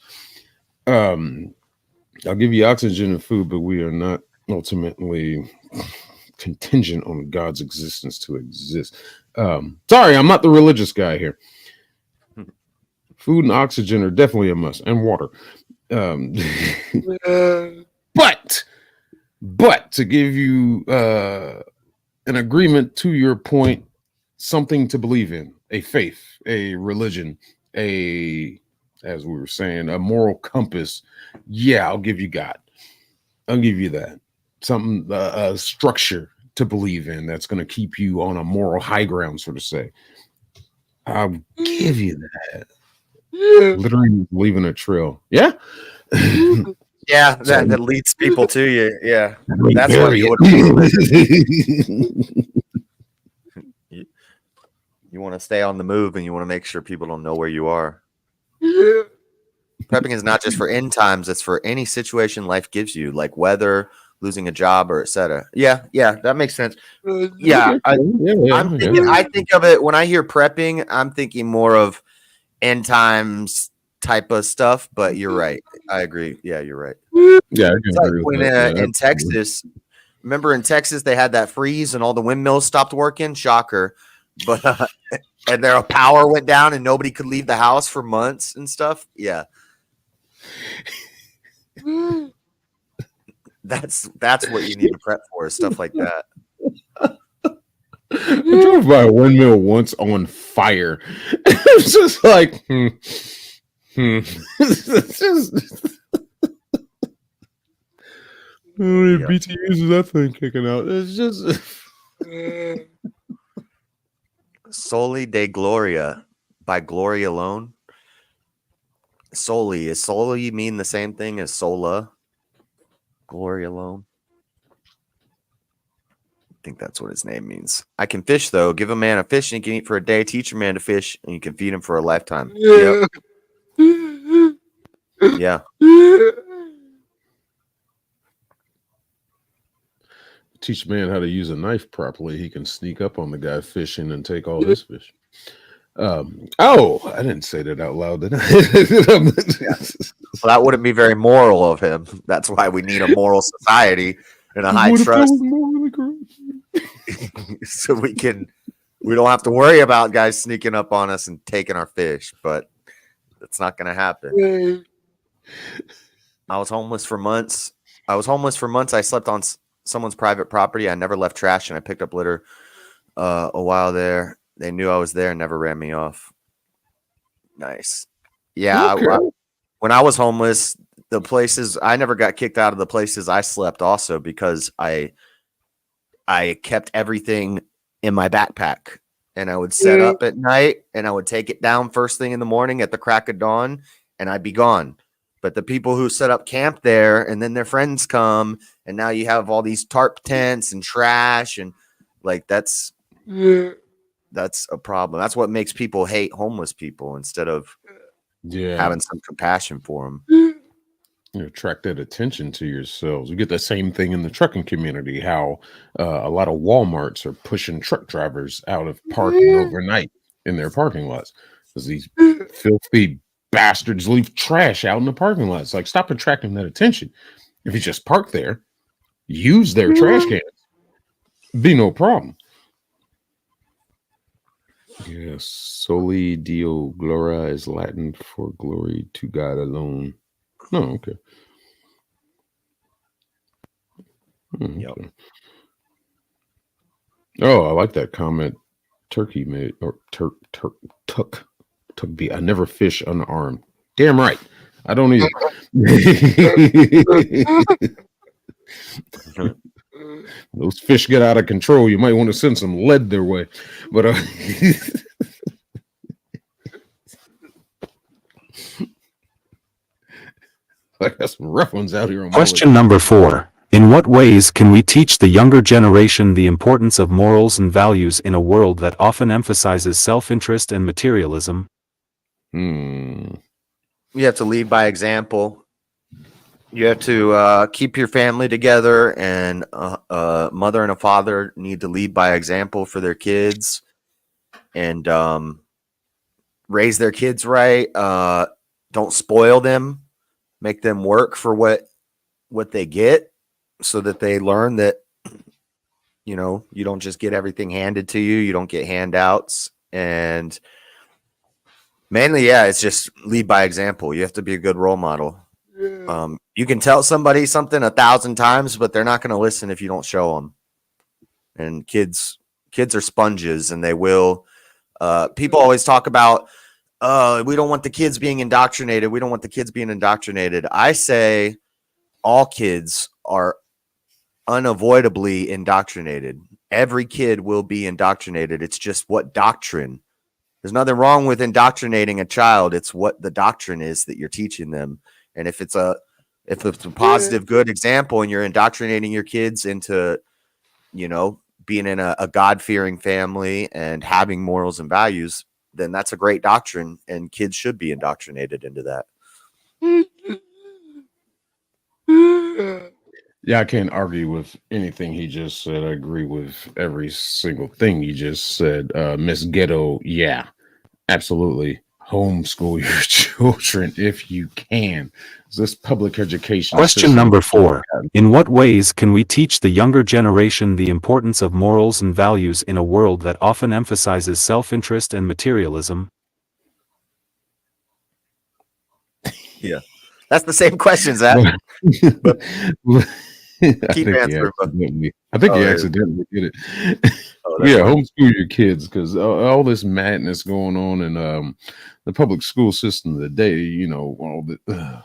I'll give you oxygen and food, but we are not ultimately contingent on God's existence to exist. Sorry, I'm not the religious guy here. Food and oxygen are definitely a must, and water. But to give you an agreement to your point, something to believe in, a faith, a religion, as we were saying, a moral compass. Yeah, I'll give you God. I'll give you that. Something, a structure to believe in that's going to keep you on a moral high ground, so to say. I'll give you that. Literally leaving a trail. Yeah. Yeah, that leads people to you. Yeah, that's what you want to stay on the move, and you want to make sure people don't know where you are. Prepping is not just for end times; it's for any situation life gives you, like weather, losing a job, or etc. Yeah, that makes sense. Yeah, I think of it when I hear prepping. I'm thinking more of end times type of stuff, but you're right. I agree. Yeah, you're right. Yeah, it's like when in Texas, remember in Texas they had that freeze and all the windmills stopped working. Shocker. but and their power went down and nobody could leave the house for months and stuff. Yeah. That's what you need to prep for, is stuff like that. I drove by a windmill once on fire. It was just like, It's just, how many BTUs is that thing kicking out? It's just Soli de Gloria, by Gloria alone. Soli, is soli mean the same thing as sola? Gloria alone. I think that's what his name means. I can fish though. Give a man a fish and he can eat for a day. Teach a man to fish and you can feed him for a lifetime. yeah. Yep. Yeah. Teach a man how to use a knife properly. He can sneak up on the guy fishing and take all his fish. Oh, I didn't say that out loud, did I? Well, that wouldn't be very moral of him. That's why we need a moral society and a high trust. So we don't have to worry about guys sneaking up on us and taking our fish, but that's not going to happen. I was homeless for months. I slept on someone's private property. I never left trash and I picked up litter a while there. They knew I was there and never ran me off. Nice. Yeah. Okay. When I was homeless, the places I never got kicked out of the places I slept also because I kept everything in my backpack and I would set up at night and I would take it down first thing in the morning at the crack of dawn and I'd be gone. But the people who set up camp there and then their friends come and now you have all these tarp tents and trash and like that's a problem. That's what makes people hate homeless people instead of having some compassion for them. You attract that attention to yourselves. You get the same thing in the trucking community, how a lot of Walmarts are pushing truck drivers out of parking overnight in their parking lots because these filthy bastards leave trash out in the parking lots. Like, stop attracting that attention. If you just park there, use their trash cans, be no problem. Yes, soli Deo Gloria is Latin for glory to God alone. Oh, okay. Yep. Okay. Oh, I like that comment. Turkey made or tuck be. I never fish unarmed. Damn right. I don't either. Those fish get out of control. You might want to send some lead their way. But I got some rough ones out here. Question number 4. In what ways can we teach the younger generation the importance of morals and values in a world that often emphasizes self-interest and materialism? You have to lead by example. You have to keep your family together, and a mother and a father need to lead by example for their kids and raise their kids right. Don't spoil them. Make them work for what they get so that they learn that, you know, you don't just get everything handed to you. You don't get handouts. And mainly, yeah, it's just lead by example. You have to be a good role model. You can tell somebody something 1,000 times, but they're not going to listen if you don't show them. And kids are sponges, and they will. People always talk about, we don't want the kids being indoctrinated. We don't want the kids being indoctrinated. I say all kids are unavoidably indoctrinated. Every kid will be indoctrinated. It's just what doctrine. There's nothing wrong with indoctrinating a child. It's what the doctrine is that you're teaching them. And if it's a positive, good example, and you're indoctrinating your kids into, you know, being in a God-fearing family and having morals and values, then that's a great doctrine, and kids should be indoctrinated into that. Yeah, I can't argue with anything he just said. I agree with every single thing he just said. Miss Ghetto, yeah, absolutely, homeschool your children if you can. This public education Question system- number 4. In what ways can we teach the younger generation the importance of morals and values in a world that often emphasizes self-interest and materialism? Yeah, that's the same question, Zach. But keep answering. I think Oh, you yeah. accidentally did it. Oh, that's Yeah, fine. homeschool your kids, because all this madness going on in the public school system today. You know, all the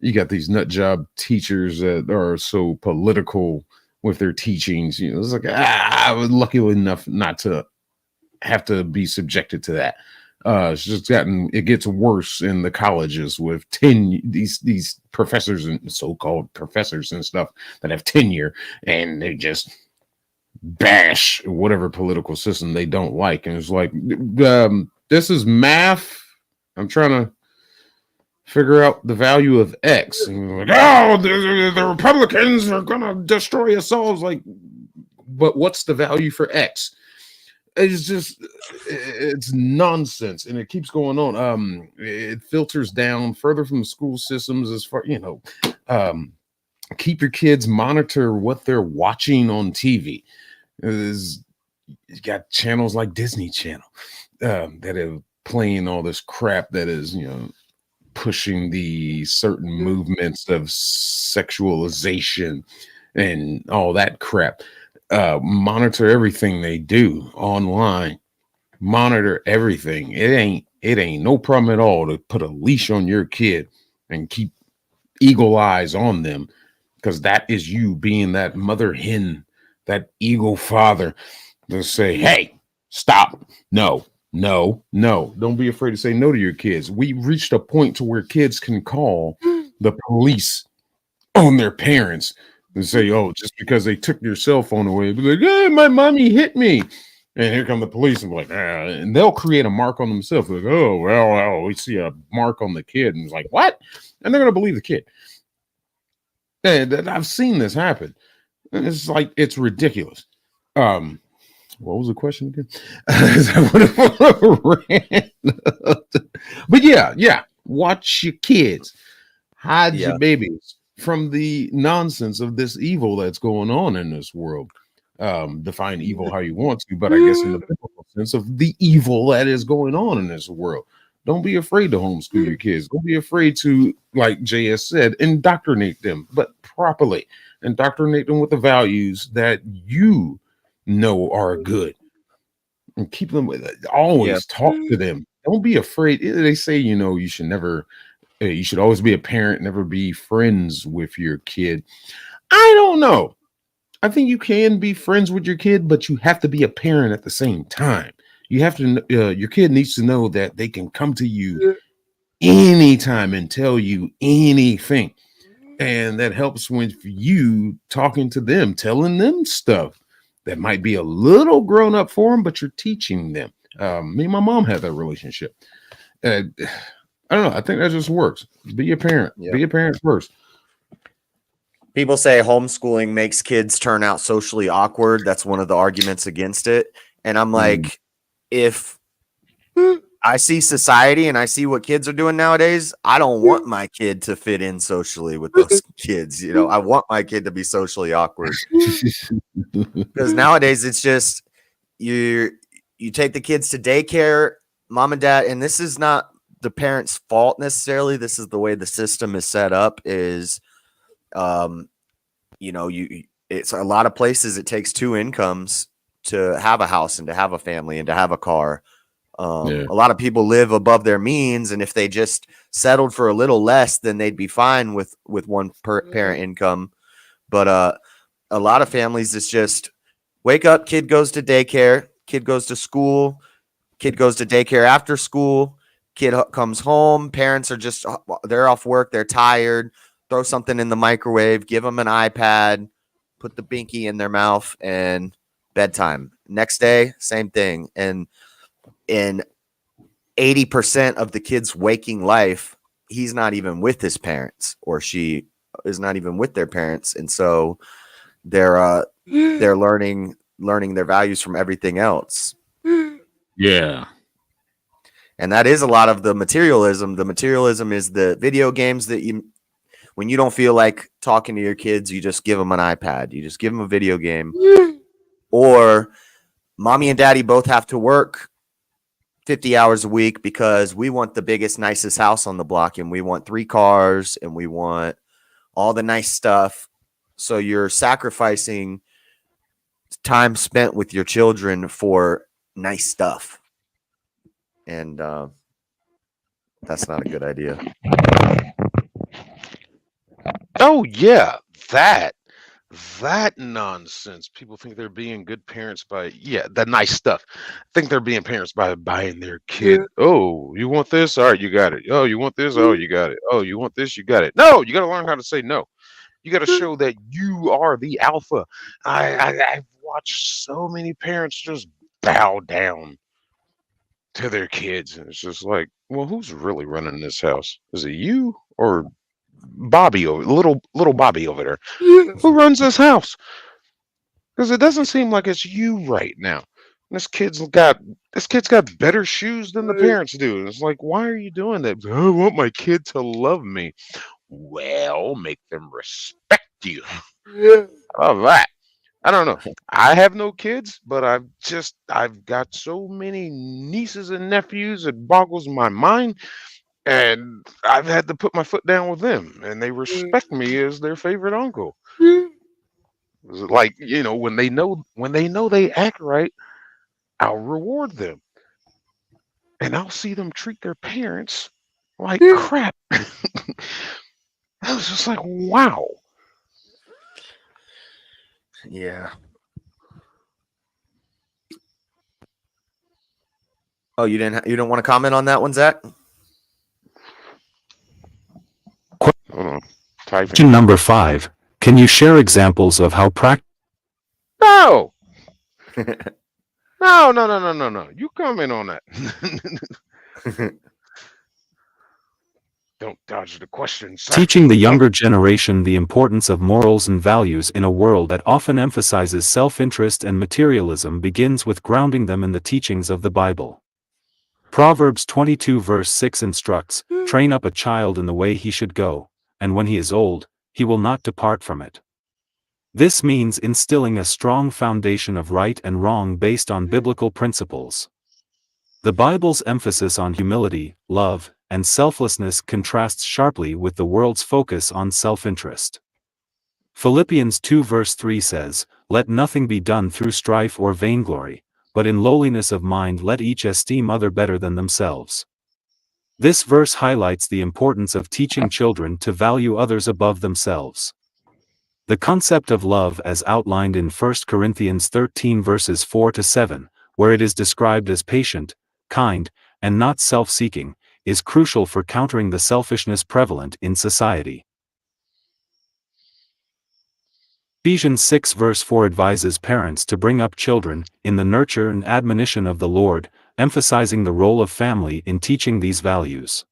you got these nut job teachers that are so political with their teachings. You know, it's like I was lucky enough not to have to be subjected to that. It gets worse in the colleges with these professors and so-called professors and stuff that have tenure, and they just bash whatever political system they don't like. And it's like, this is math. I'm trying to figure out the value of X. And you're like, oh, the Republicans are gonna destroy us all. It's like, but what's the value for X? It's nonsense, and it keeps going on. It filters down further from the school systems as far, keep your kids, monitor what they're watching on TV. You got channels like Disney Channel that are playing all this crap that is, pushing the certain movements of sexualization and all that crap. Monitor everything they do online. Monitor everything. It ain't no problem at all to put a leash on your kid and keep eagle eyes on them, because that is you being that mother hen, that eagle father, to say, hey, stop. No. Don't be afraid to say no to your kids. We reached a point to where kids can call the police on their parents and say, oh, just because they took your cell phone away, be like, hey, my mommy hit me. And here come the police and be like, and they'll create a mark on themselves. Like, oh, well, we see a mark on the kid. And it's like, what? And they're going to believe the kid. And I've seen this happen. And it's like, it's ridiculous. What was the question again? But yeah, watch your kids. Hide your babies from the nonsense of this evil that's going on in this world. Define evil how you want to, but I guess in the biblical sense of the evil that is going on in this world. Don't be afraid to homeschool your kids. Don't be afraid to, like JS said, indoctrinate them, but properly. Indoctrinate them with the values that you know are good. And keep them always talk to them. Don't be afraid. They say, you should always be a parent, never be friends with your kid. I don't know. I think you can be friends with your kid, but you have to be a parent at the same time. You have to, your kid needs to know that they can come to you anytime and tell you anything. And that helps with you talking to them, telling them stuff that might be a little grown up for them, but you're teaching them. Me and my mom had that relationship. I don't know. I think that just works. Be a parent. Yeah. Be a parent first. People say homeschooling makes kids turn out socially awkward. That's one of the arguments against it. And I'm like, if I see society and I see what kids are doing nowadays, I don't want my kid to fit in socially with those kids. I want my kid to be socially awkward. Because nowadays it's just you take the kids to daycare, mom and dad, and this is not the parents' fault necessarily. This is the way the system is set up. Is it's a lot of places it takes 2 incomes to have a house and to have a family and to have a car. A lot of people live above their means, and if they just settled for a little less, then they'd be fine with one parent income. But a lot of families, it's just wake up, kid goes to daycare, kid goes to school, kid goes to daycare after school, kid comes home, parents are they're off work, they're tired, throw something in the microwave, give them an iPad, put the binky in their mouth, and bedtime. Next day, same thing. And in 80% of the kid's waking life, he's not even with his parents, or she is not even with their parents. And so they're learning their values from everything else. Yeah. And that is a lot of the materialism. The materialism is the video games that when you don't feel like talking to your kids, you just give them an iPad. You just give them a video game. Or mommy and daddy both have to work 50 hours a week because we want the biggest, nicest house on the block, and we want 3 cars, and we want all the nice stuff. So you're sacrificing time spent with your children for nice stuff. And that's not a good idea. Oh yeah, that nonsense. People think they're being good parents by the nice stuff. Think they're being parents by buying their kid. Oh, you want this? All right, you got it. Oh, you want this? Oh, you got it. Oh, you want this? You got it. No, you got to learn how to say no. You got to show that you are the alpha. I've watched so many parents just bow down to their kids, and it's just like, well, who's really running this house? Is it you or Bobby over little Bobby over there? Who runs this house? Because it doesn't seem like it's you right now. This kid's got better shoes than the parents do. It's like, why are you doing that? I want my kid to love me. Well, make them respect you. All right. I don't know. I have no kids, but I've got so many nieces and nephews, it boggles my mind. And I've had to put my foot down with them, and they respect me as their favorite uncle. Like, when they know they act right, I'll reward them. And I'll see them treat their parents like crap. I was just like, wow. Yeah. Oh, you don't want to comment on that one, Zach? Hold on. Typing. Question number 5. Can you share examples of how No. No. You comment on that. Don't dodge the questions. teaching the younger generation the importance of morals and values in a world that often emphasizes self-interest and materialism begins with grounding them in the teachings of the Bible. Proverbs 22 verse 6 instructs, "Train up a child in the way he should go, and when he is old, he will not depart from it." This means instilling a strong foundation of right and wrong based on biblical principles. The Bible's emphasis on humility, love, and selflessness contrasts sharply with the world's focus on self-interest. Philippians 2 verse 3 says, "Let nothing be done through strife or vainglory, but in lowliness of mind let each esteem other better than themselves." This verse highlights the importance of teaching children to value others above themselves. The concept of love as outlined in 1 Corinthians 13 verses 4 to 7, where it is described as patient, kind, and not self-seeking, is crucial for countering the selfishness prevalent in society. Ephesians 6 verse 4 advises parents to bring up children in the nurture and admonition of the Lord, emphasizing the role of family in teaching these values.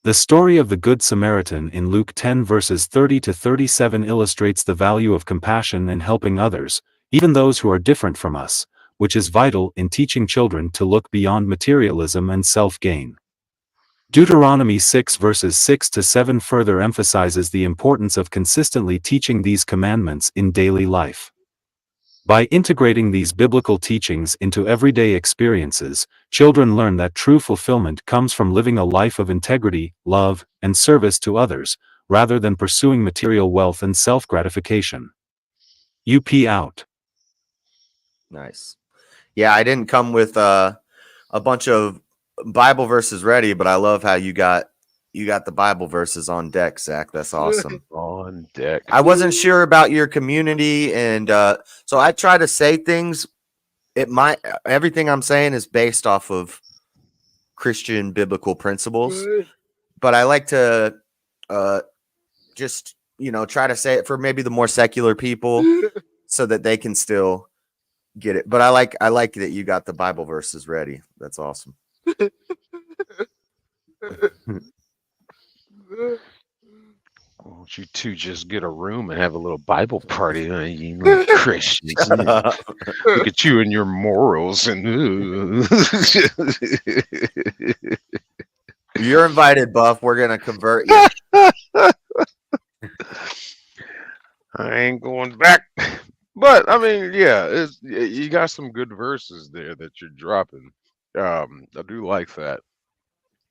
The story of the Good Samaritan in Luke 10 verses 30 to 37 illustrates the value of compassion and helping others, even those who are different from us, which is vital in teaching children to look beyond materialism and self-gain. Deuteronomy 6 verses 6 to 7 further emphasizes the importance of consistently teaching these commandments in daily life. By integrating these biblical teachings into everyday experiences, children learn that true fulfillment comes from living a life of integrity, love, and service to others, rather than pursuing material wealth and self-gratification. UP out. Nice. Yeah, I didn't come with a bunch of Bible verses ready, but I love how you got the Bible verses on deck, Zach. That's awesome. On deck. I wasn't sure about your community, and so I try to say things. Everything I'm saying is based off of Christian biblical principles, but I like to just try to say it for maybe the more secular people so that they can still get it. But I like that you got the Bible verses ready. That's awesome. Why don't you two just get a room and have a little Bible party? You little Christians. Shut up. Look at you and your morals. And You're invited, Buff. We're gonna convert you. I ain't going back. But I mean, yeah, you got some good verses there that you're dropping. I do like that,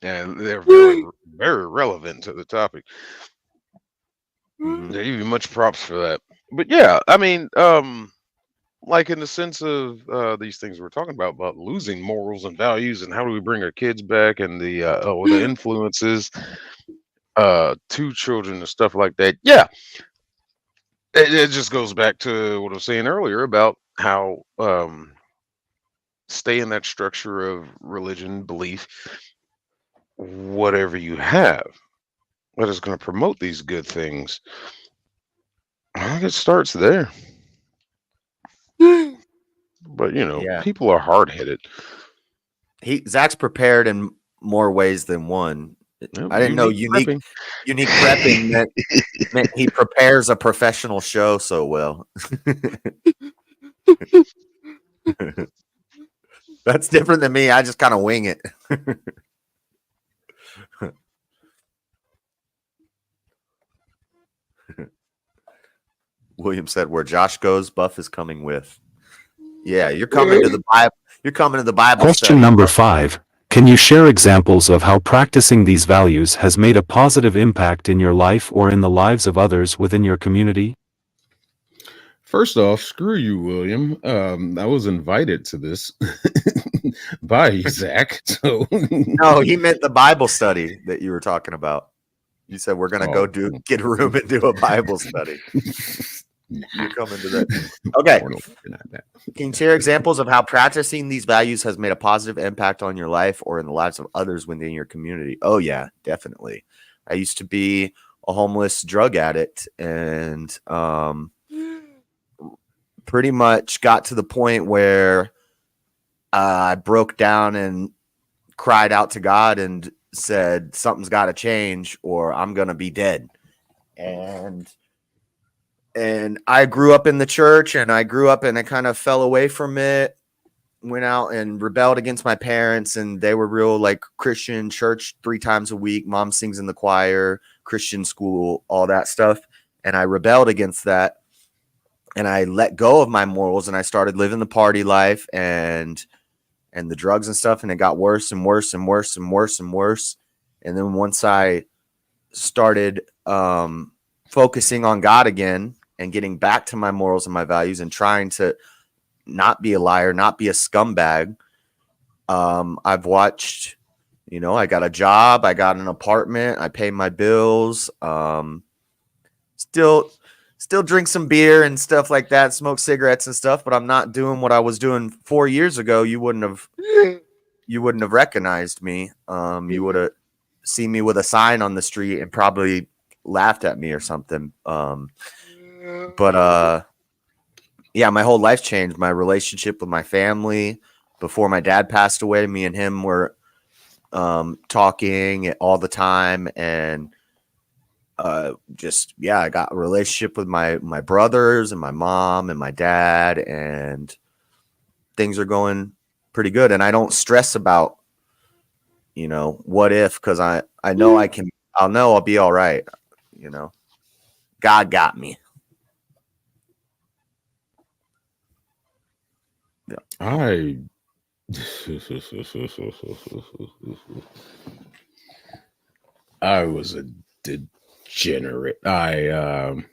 and they're very relevant to the topic. Mhm. They give you much props for that. But yeah, I mean, like in the sense of these things we're talking about losing morals and values, and how do we bring our kids back, and the influences to children and stuff like that. Yeah, it just goes back to what I was saying earlier about how stay in that structure of religion, belief, whatever you have, that is going to promote these good things. I think it starts there. But Yeah. people are hard headed. Zach's prepared in more ways than one. I didn't know unique prepping meant he prepares a professional show so well. That's different than me. I just kind of wing it. William said, "Where Josh goes, Buff is coming with." Yeah, you're coming to the Bible. You're coming to the Bible. Question study. number 5. Can you share examples of how practicing these values has made a positive impact in your life or in the lives of others within your community? First off, screw you, William. I was invited to this by you, Zach. So No, he meant the Bible study that you were talking about. You said we're gonna go get a room and do a Bible study. You're coming to that. Okay. Can you share examples of how practicing these values has made a positive impact on your life or in the lives of others within your community? Oh yeah, definitely. I used to be a homeless drug addict, and pretty much got to the point where I broke down and cried out to God and said, something's got to change or I'm going to be dead. And I grew up in the church, and I kind of fell away from it, went out and rebelled against my parents, and they were real like Christian, church 3 times a week. Mom sings in the choir, Christian school, all that stuff. And I rebelled against that. And I let go of my morals, and I started living the party life and the drugs and stuff. And it got worse and worse and worse and worse and worse. And then once I started focusing on God again and getting back to my morals and my values and trying to not be a liar, not be a scumbag, I've watched, I got a job, I got an apartment, I pay my bills, still drink some beer and stuff like that, smoke cigarettes and stuff, but I'm not doing what I was doing 4 years ago. You wouldn't have recognized me. You would have seen me with a sign on the street and probably laughed at me or something. But yeah, my whole life changed. My relationship with my family before my dad passed away, me and him were talking all the time, and I got a relationship with my brothers and my mom and my dad, and things are going pretty good. And I don't stress about, what if, because I know I'll be all right. God got me. Yeah. I was a degenerate. I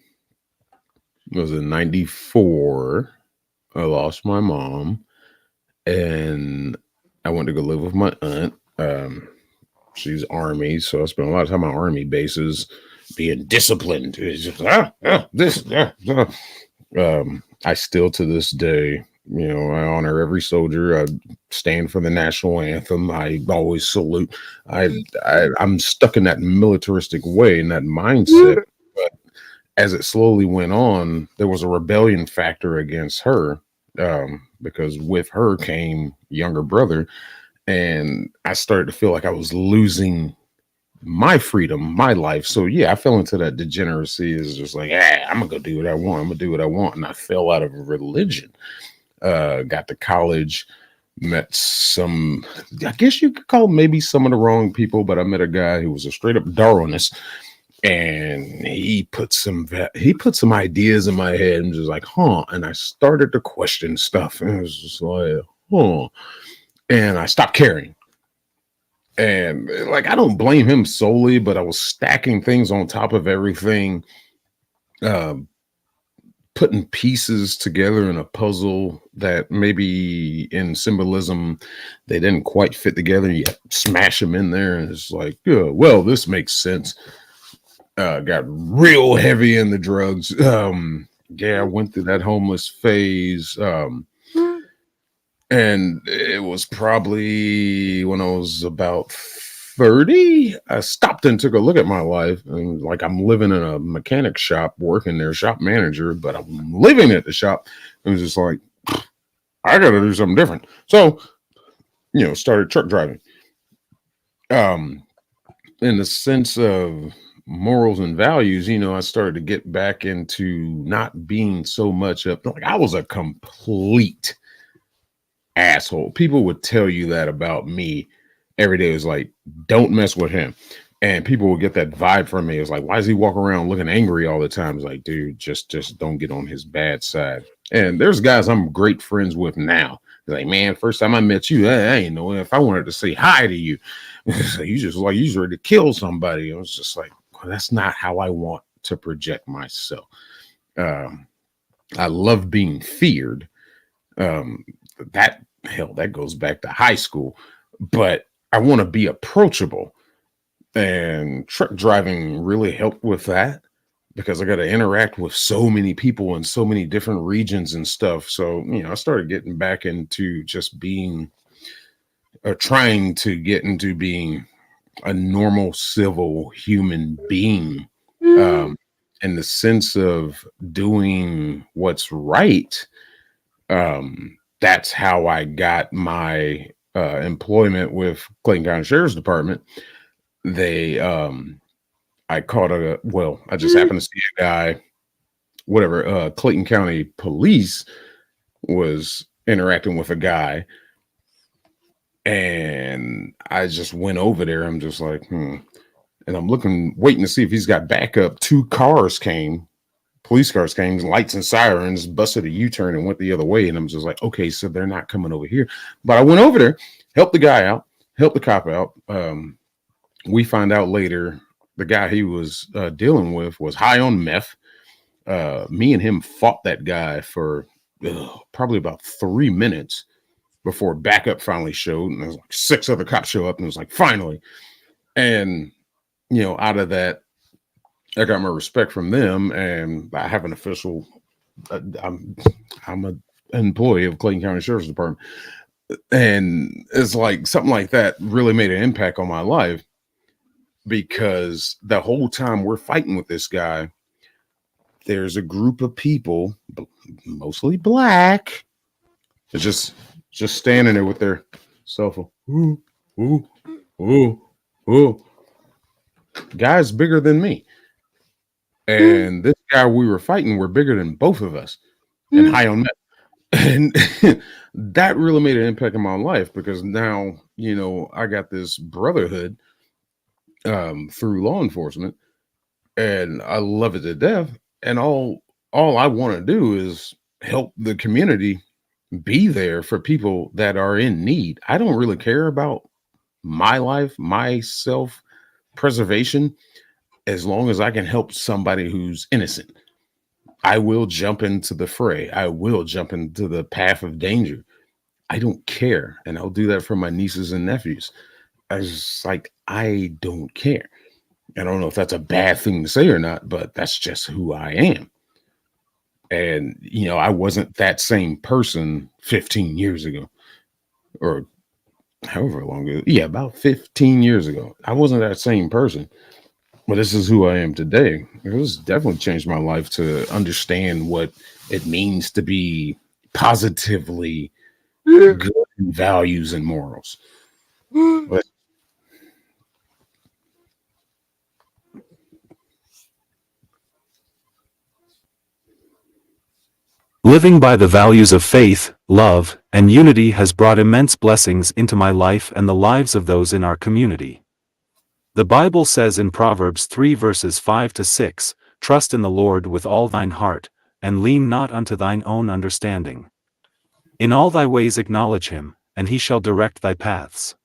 was in 94. I lost my mom, and I went to go live with my aunt. She's Army, so I spent a lot of time on Army bases being disciplined. It's just, I still to this day, I honor every soldier. I stand for the national anthem. I always salute. I'm stuck in that militaristic way, in that mindset. But as it slowly went on, there was a rebellion factor against her, because with her came younger brother, and I started to feel like I was losing my freedom, my life. So yeah, I fell into that degeneracy. Is just like, I'm gonna go do what I want. I'm gonna do what I want, and I fell out of religion. Got to college, met some, I guess you could call maybe some of the wrong people, but I met a guy who was a straight up Darwinist, and he put some ideas in my head and just like, and I started to question stuff, and it was just like, and I stopped caring. And like, I don't blame him solely, but I was stacking things on top of everything, putting pieces together in a puzzle that maybe in symbolism they didn't quite fit together. You smash them in there, and it's like, well, this makes sense. Got real heavy in the drugs. I went through that homeless phase. And it was probably when I was about 30, I stopped and took a look at my life. And like, I'm living in a mechanic shop, working there, shop manager, but I'm living at the shop. It was just like, I got to do something different. So, started truck driving. In the sense of morals and values, I started to get back into not being so much up. Like, I was a complete asshole. People would tell you that about me every day. It was like, don't mess with him. And people would get that vibe from me. It's like, why does he walk around looking angry all the time? It's like, dude, just don't get on his bad side. And there's guys I'm great friends with now. It's like, man, first time I met you, I ain't know if I wanted to say hi to you. You just like, you ready to kill somebody. I was just like, well, that's not how I want to project myself. I love being feared. That goes back to high school, but I want to be approachable, and truck driving really helped with that, because I got to interact with so many people in so many different regions and stuff. So, I started getting back into just being, or trying to get into being a normal civil human being, in the sense of doing what's right. That's how I got my employment with Clayton County Sheriff's Department. I just happened to see a guy, Clayton County Police was interacting with a guy, and I just went over there. I'm just like, and I'm waiting to see if he's got backup. 2 cars came. Police cars came, lights and sirens, busted a U-turn and went the other way. And I'm just like, okay, so they're not coming over here. But I went over there, helped the guy out, helped the cop out. We find out later the guy he was dealing with was high on meth. Me and him fought that guy for probably about 3 minutes before backup finally showed. And there was like 6 other cops show up, and it was like, finally. And, out of that, I got my respect from them, and I have an official. I'm an employee of Clayton County Sheriff's Department, and it's like something like that really made an impact on my life, because the whole time we're fighting with this guy, there's a group of people, mostly black, just standing there with their cell phone. Ooh. Guy's bigger than me. And this guy we were fighting were bigger than both of us, and high on meth. And that really made an impact in my life, because now, I got this brotherhood through law enforcement, and I love it to death. And all I want to do is help the community, be there for people that are in need. I don't really care about my life, my self-preservation. As long as I can help somebody who's innocent, I will jump into the fray. I will jump into the path of danger. I don't care. And I'll do that for my nieces and nephews. I don't care. I don't know if that's a bad thing to say or not, but that's just who I am. And, I wasn't that same person 15 years ago, or however long ago. Yeah, about 15 years ago. I wasn't that same person. Well, this is who I am today. It has definitely changed my life to understand what it means to be positively good in values and morals. But Living by the values of faith, love, and unity has brought immense blessings into my life and the lives of those in our community. The Bible says in Proverbs 3 verses 5 to 6, "Trust in the Lord with all thine heart, and lean not unto thine own understanding. In all thy ways acknowledge him, and he shall direct thy paths."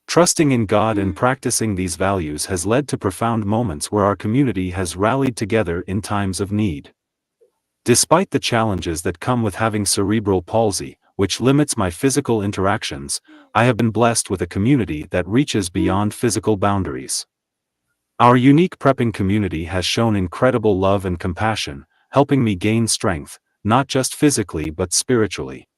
Trusting in God and practicing these values has led to profound moments where our community has rallied together in times of need. Despite the challenges that come with having cerebral palsy, which limits my physical interactions, I have been blessed with a community that reaches beyond physical boundaries. Our unique prepping community has shown incredible love and compassion, helping me gain strength, not just physically but spiritually.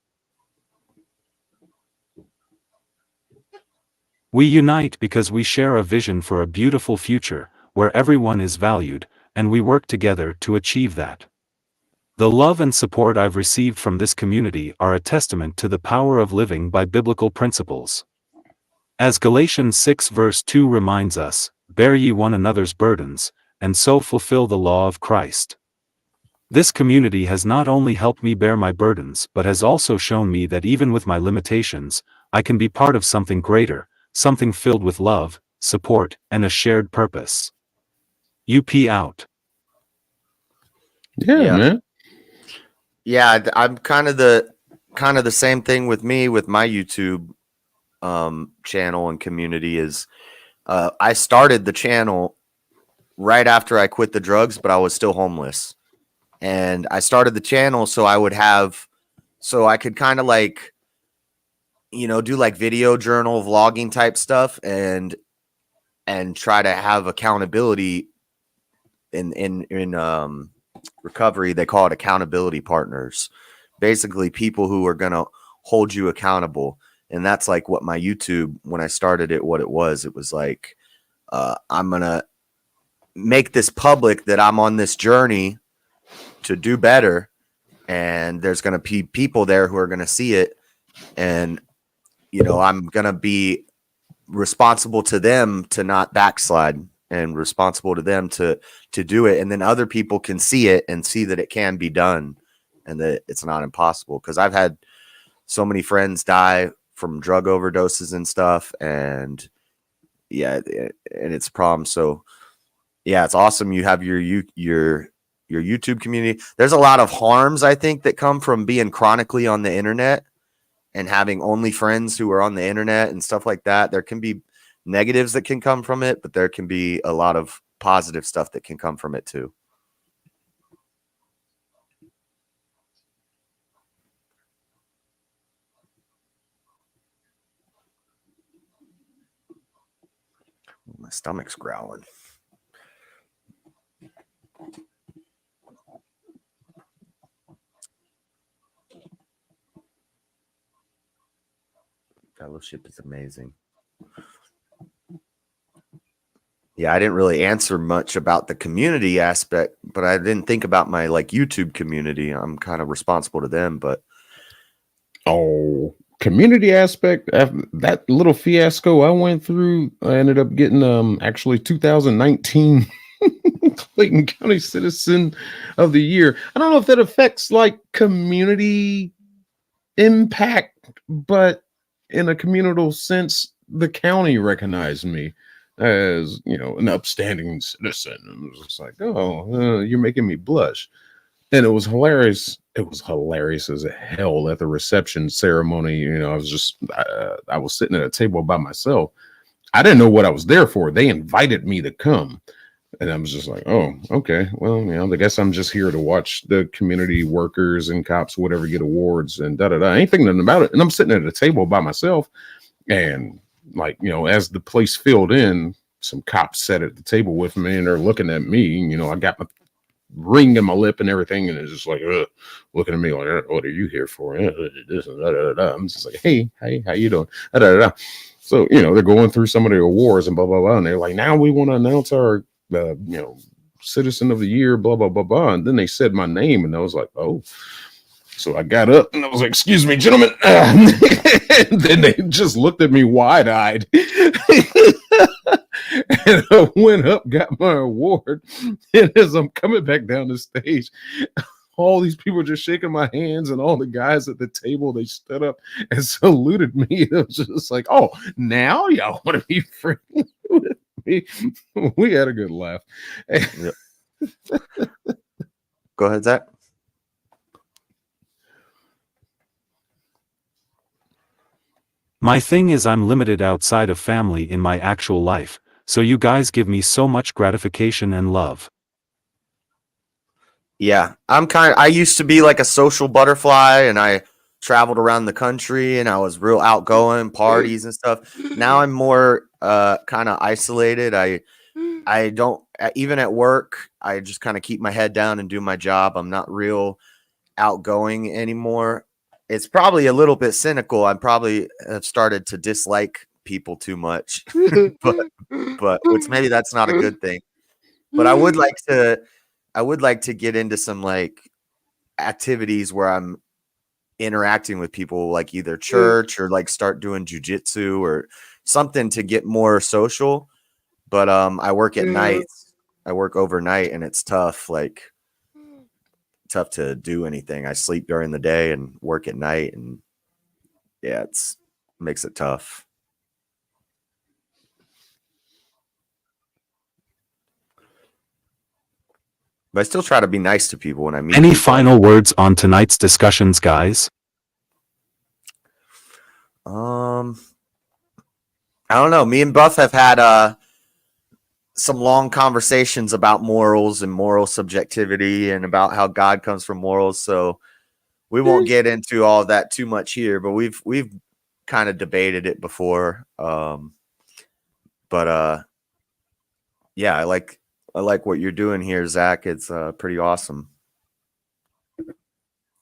We unite because we share a vision for a beautiful future, where everyone is valued, and we work together to achieve that. The love and support I've received from this community are a testament to the power of living by biblical principles. As Galatians 6 verse 2 reminds us, "Bear ye one another's burdens, and so fulfill the law of Christ." This community has not only helped me bear my burdens but has also shown me that even with my limitations, I can be part of something greater, something filled with love, support, and a shared purpose. UP out. Yeah, man. Yeah, I'm kind of the same thing with me with my YouTube channel and community is I started the channel right after I quit the drugs, but I was still homeless. And I started the channel so I could kind of like, do like video journal vlogging type stuff and try to have accountability in recovery. They call it accountability partners, basically people who are going to hold you accountable. And that's like what my YouTube, when I started it, what it was like, I'm going to make this public that I'm on this journey to do better. And there's going to be people there who are going to see it. And, I'm going to be responsible to them to not backslide and responsible to them to do it. And then other people can see it and see that it can be done and that it's not impossible. Cause I've had so many friends die from drug overdoses and stuff. And and it's a problem. So yeah, it's awesome. You have your YouTube community. There's a lot of harms, I think, that come from being chronically on the internet and having only friends who are on the internet and stuff like that. There can be negatives that can come from it, but there can be a lot of positive stuff that can come from it too. My stomach's growling. Fellowship is amazing. Yeah, I didn't really answer much about the community aspect, but I didn't think about my YouTube community. I'm kind of responsible to them, but community aspect, after that little fiasco I went through, I ended up getting actually 2019 Clayton County Citizen of the Year. I don't know if that affects community impact, but in a communal sense, the county recognized me as, an upstanding citizen. And it was just like, you're making me blush. And it was hilarious. It was hilarious as hell at the reception ceremony. I was sitting at a table by myself. I didn't know what I was there for. They invited me to come. And I was just like, oh, okay. Well, I guess I'm just here to watch the community workers and cops, whatever, get awards and da-da-da. I ain't thinking nothing about it. And I'm sitting at a table by myself. And as the place filled in, some cops sat at the table with me and they're looking at me. I got my ring in my lip and everything. And it's just like, looking at me like, what are you here for? This and da-da-da-da. I'm just like, hey, how you doing? Da-da-da-da. So, they're going through some of the awards and blah, blah, blah. And they're like, now we want to announce our Citizen of the Year, blah, blah, blah, blah. And then they said my name and I was like, oh. So I got up and I was like, excuse me, gentlemen. And then they just looked at me wide-eyed. And I went up, got my award. And as I'm coming back down the stage, all these people just shaking my hands, and all the guys at the table, they stood up and saluted me. It was just like, oh, now y'all want to be friendly with me? We had a good laugh. Yep. Go ahead, Zach. My thing is I'm limited outside of family in my actual life, so you guys give me so much gratification and love. Yeah, I used to be like a social butterfly, and I traveled around the country, and I was real outgoing, parties and stuff. Now I'm more kind of isolated. I don't, even at work, I just kind of keep my head down and do my job. I'm not real outgoing anymore. It's probably a little bit cynical. I probably have started to dislike people too much, but which maybe that's not a good thing. But I would like to get into some like activities where I'm interacting with people, like either church or like start doing jujitsu or something to get more social. But I work at nights. I work overnight, and it's tough. Like, tough to do anything. I sleep during the day and work at night, and yeah, makes it tough. But I still try to be nice to people when I meet Any people. final words on tonight's discussions, guys? I don't know. Me and Buff have had some long conversations about morals and moral subjectivity and about how God comes from morals. So we won't get into all of that too much here, but we've kind of debated it before. Yeah, I like what you're doing here, Zach. It's pretty awesome.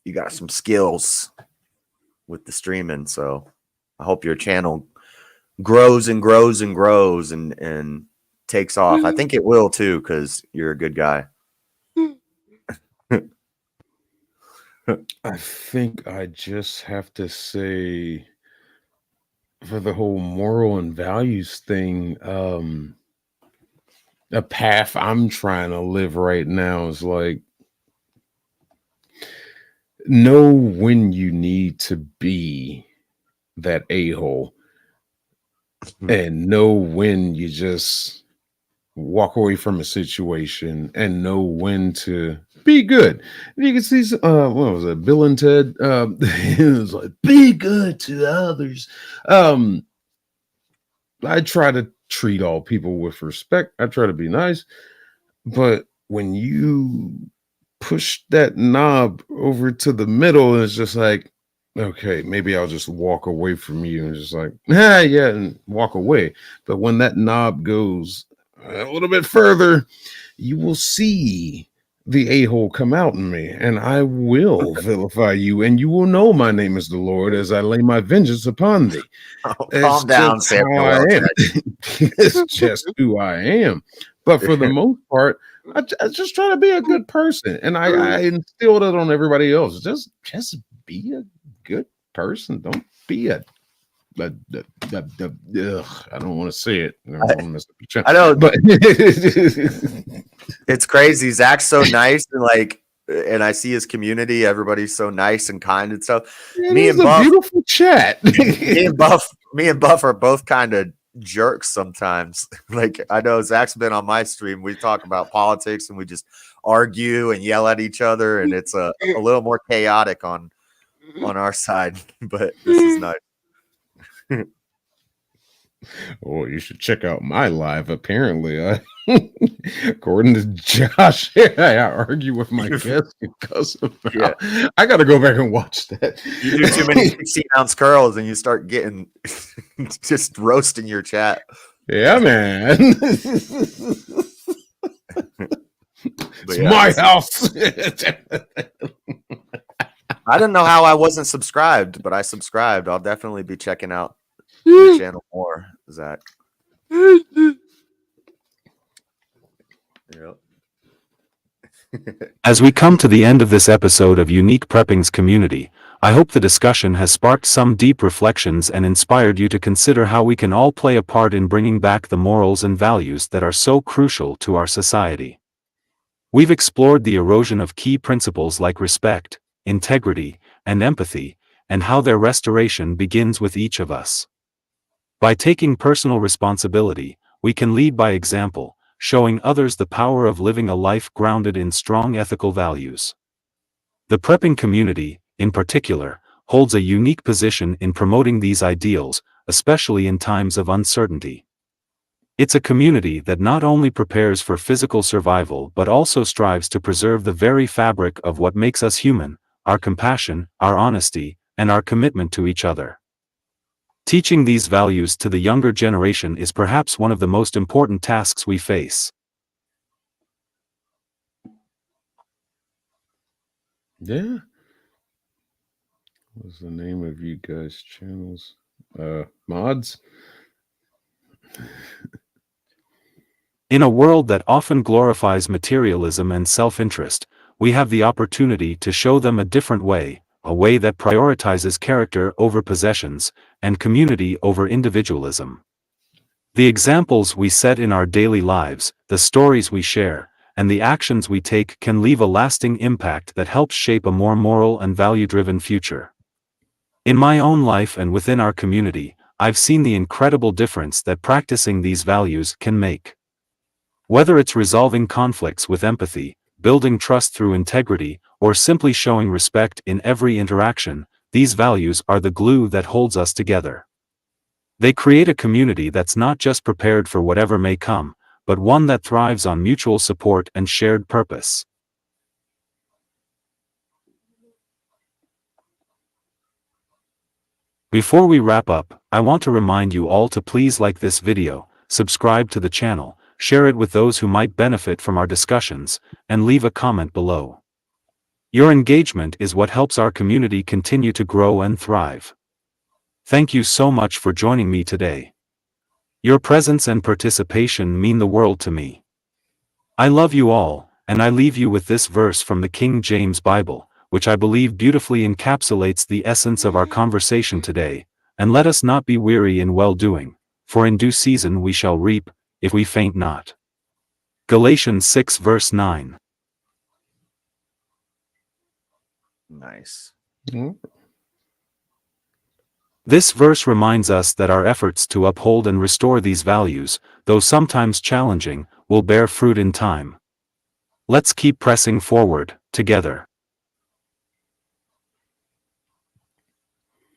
You got some skills with the streaming, so I hope your channel grows and grows and grows and takes off. I think it will too, because you're a good guy. I think I just have to say, for the whole moral and values thing, a path I'm trying to live right now is like, know when you need to be that a-hole, and know when you just walk away from a situation, and know when to be good. You can see, what was it, Bill and Ted? It was like, be good to others. I try to treat all people with respect. I try to be nice. But when you push that knob over to the middle, and it's just like, okay, maybe I'll just walk away from you, and just like, yeah, and walk away. But when that knob goes a little bit further, you will see the a-hole come out in me, and I will vilify you, and you will know my name is the Lord as I lay my vengeance upon thee. Calm down, Samuel. It's just who I am. But for the most part, I just try to be a good person, and I instill that on everybody else. Just be a good person. Don't be a I don't want to say it. I know, but it's crazy. Zach's so nice, and I see his community. Everybody's so nice and kind and stuff. Me and Buff, beautiful chat. me and Buff are both kind of jerks sometimes. Like, I know Zach's been on my stream. We talk about politics and we just argue and yell at each other, and it's a little more chaotic on our side. But this is nice. Oh, you should check out my live. Apparently, according to Josh, I argue with my guest because of I got to go back and watch that. You do too many 16-ounce curls, and you start getting just roasting your chat. Yeah, man. It's my house. I don't know how I wasn't subscribed, but I subscribed. I'll definitely be checking out your channel more, Zach. Yep. As we come to the end of this episode of Unique Prepping's Community, I hope the discussion has sparked some deep reflections and inspired you to consider how we can all play a part in bringing back the morals and values that are so crucial to our society. We've explored the erosion of key principles like respect, integrity, and empathy, and how their restoration begins with each of us. By taking personal responsibility, we can lead by example, showing others the power of living a life grounded in strong ethical values. The prepping community, in particular, holds a unique position in promoting these ideals, especially in times of uncertainty. It's a community that not only prepares for physical survival but also strives to preserve the very fabric of what makes us human, our compassion, our honesty, and our commitment to each other. Teaching these values to the younger generation is perhaps one of the most important tasks we face. Yeah. What's the name of you guys' channels? Mods? In a world that often glorifies materialism and self-interest, we have the opportunity to show them a different way, a way that prioritizes character over possessions, and community over individualism. The examples we set in our daily lives, the stories we share, and the actions we take can leave a lasting impact that helps shape a more moral and value-driven future. In my own life and within our community, I've seen the incredible difference that practicing these values can make. Whether it's resolving conflicts with empathy, building trust through integrity, or simply showing respect in every interaction, these values are the glue that holds us together. They create a community that's not just prepared for whatever may come, but one that thrives on mutual support and shared purpose. Before we wrap up, I want to remind you all to please like this video, subscribe to the channel, share it with those who might benefit from our discussions, and leave a comment below. Your engagement is what helps our community continue to grow and thrive. Thank you so much for joining me today. Your presence and participation mean the world to me. I love you all, and I leave you with this verse from the King James Bible, which I believe beautifully encapsulates the essence of our conversation today. And let us not be weary in well-doing, for in due season we shall reap, if we faint not. Galatians 6 verse 9. Nice. This verse reminds us that our efforts to uphold and restore these values, though sometimes challenging, will bear fruit in time. Let's keep pressing forward, together.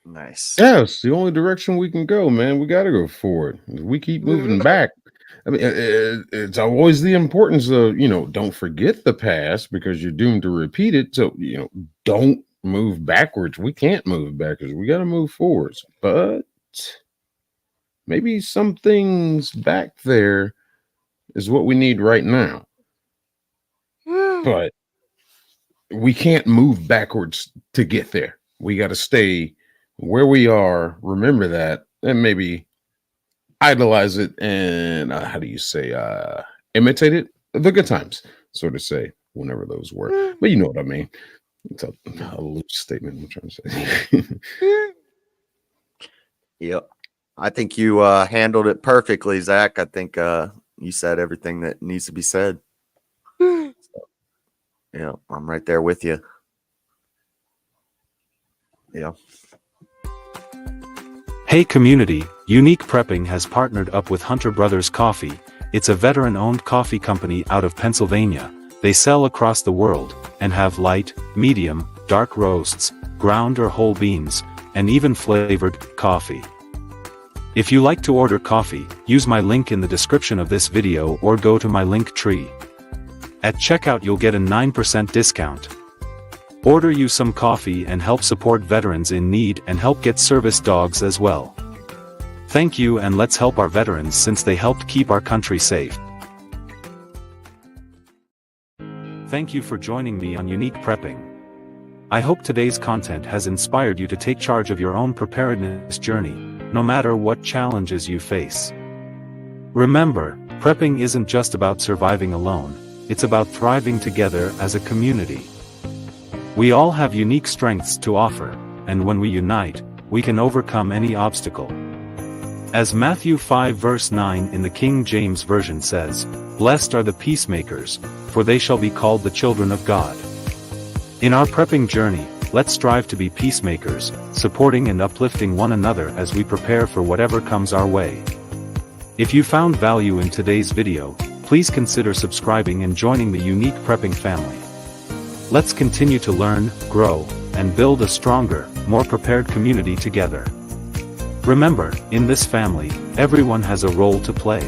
Nice. Yeah, it's the only direction we can go, man. We got to go forward. If we keep moving back, I mean, it's always the importance of, don't forget the past because you're doomed to repeat it. So, don't move backwards. We can't move backwards. We got to move forwards. But maybe some things back there is what we need right now. But we can't move backwards to get there. We got to stay where we are, remember that, and maybe idolize it and imitate it, the good times, so to say, whenever those were. But you know what I mean. It's a loose statement I'm trying to say. Yep. I think you handled it perfectly, Zach. I think you said everything that needs to be said. So, yeah, I'm right there with you. Yeah. Hey community, Unique Prepping has partnered up with Hunter Brothers Coffee. It's a veteran-owned coffee company out of Pennsylvania. They sell across the world, and have light, medium, dark roasts, ground or whole beans, and even flavored coffee. If you like to order coffee, use my link in the description of this video or go to my link tree. At checkout you'll get a 9% discount. Order you some coffee and help support veterans in need and help get service dogs as well. Thank you, and let's help our veterans since they helped keep our country safe. Thank you for joining me on Unique Prepping. I hope today's content has inspired you to take charge of your own preparedness journey, no matter what challenges you face. Remember, prepping isn't just about surviving alone, it's about thriving together as a community. We all have unique strengths to offer, and when we unite, we can overcome any obstacle. As Matthew 5 verse 9 in the King James Version says, "Blessed are the peacemakers, for they shall be called the children of God. In our prepping journey, let's strive to be peacemakers, supporting and uplifting one another as we prepare for whatever comes our way. If you found value in today's video, please consider subscribing and joining the Unique Prepping family. Let's continue to learn, grow, and build a stronger, more prepared community together. Remember, in this family, everyone has a role to play.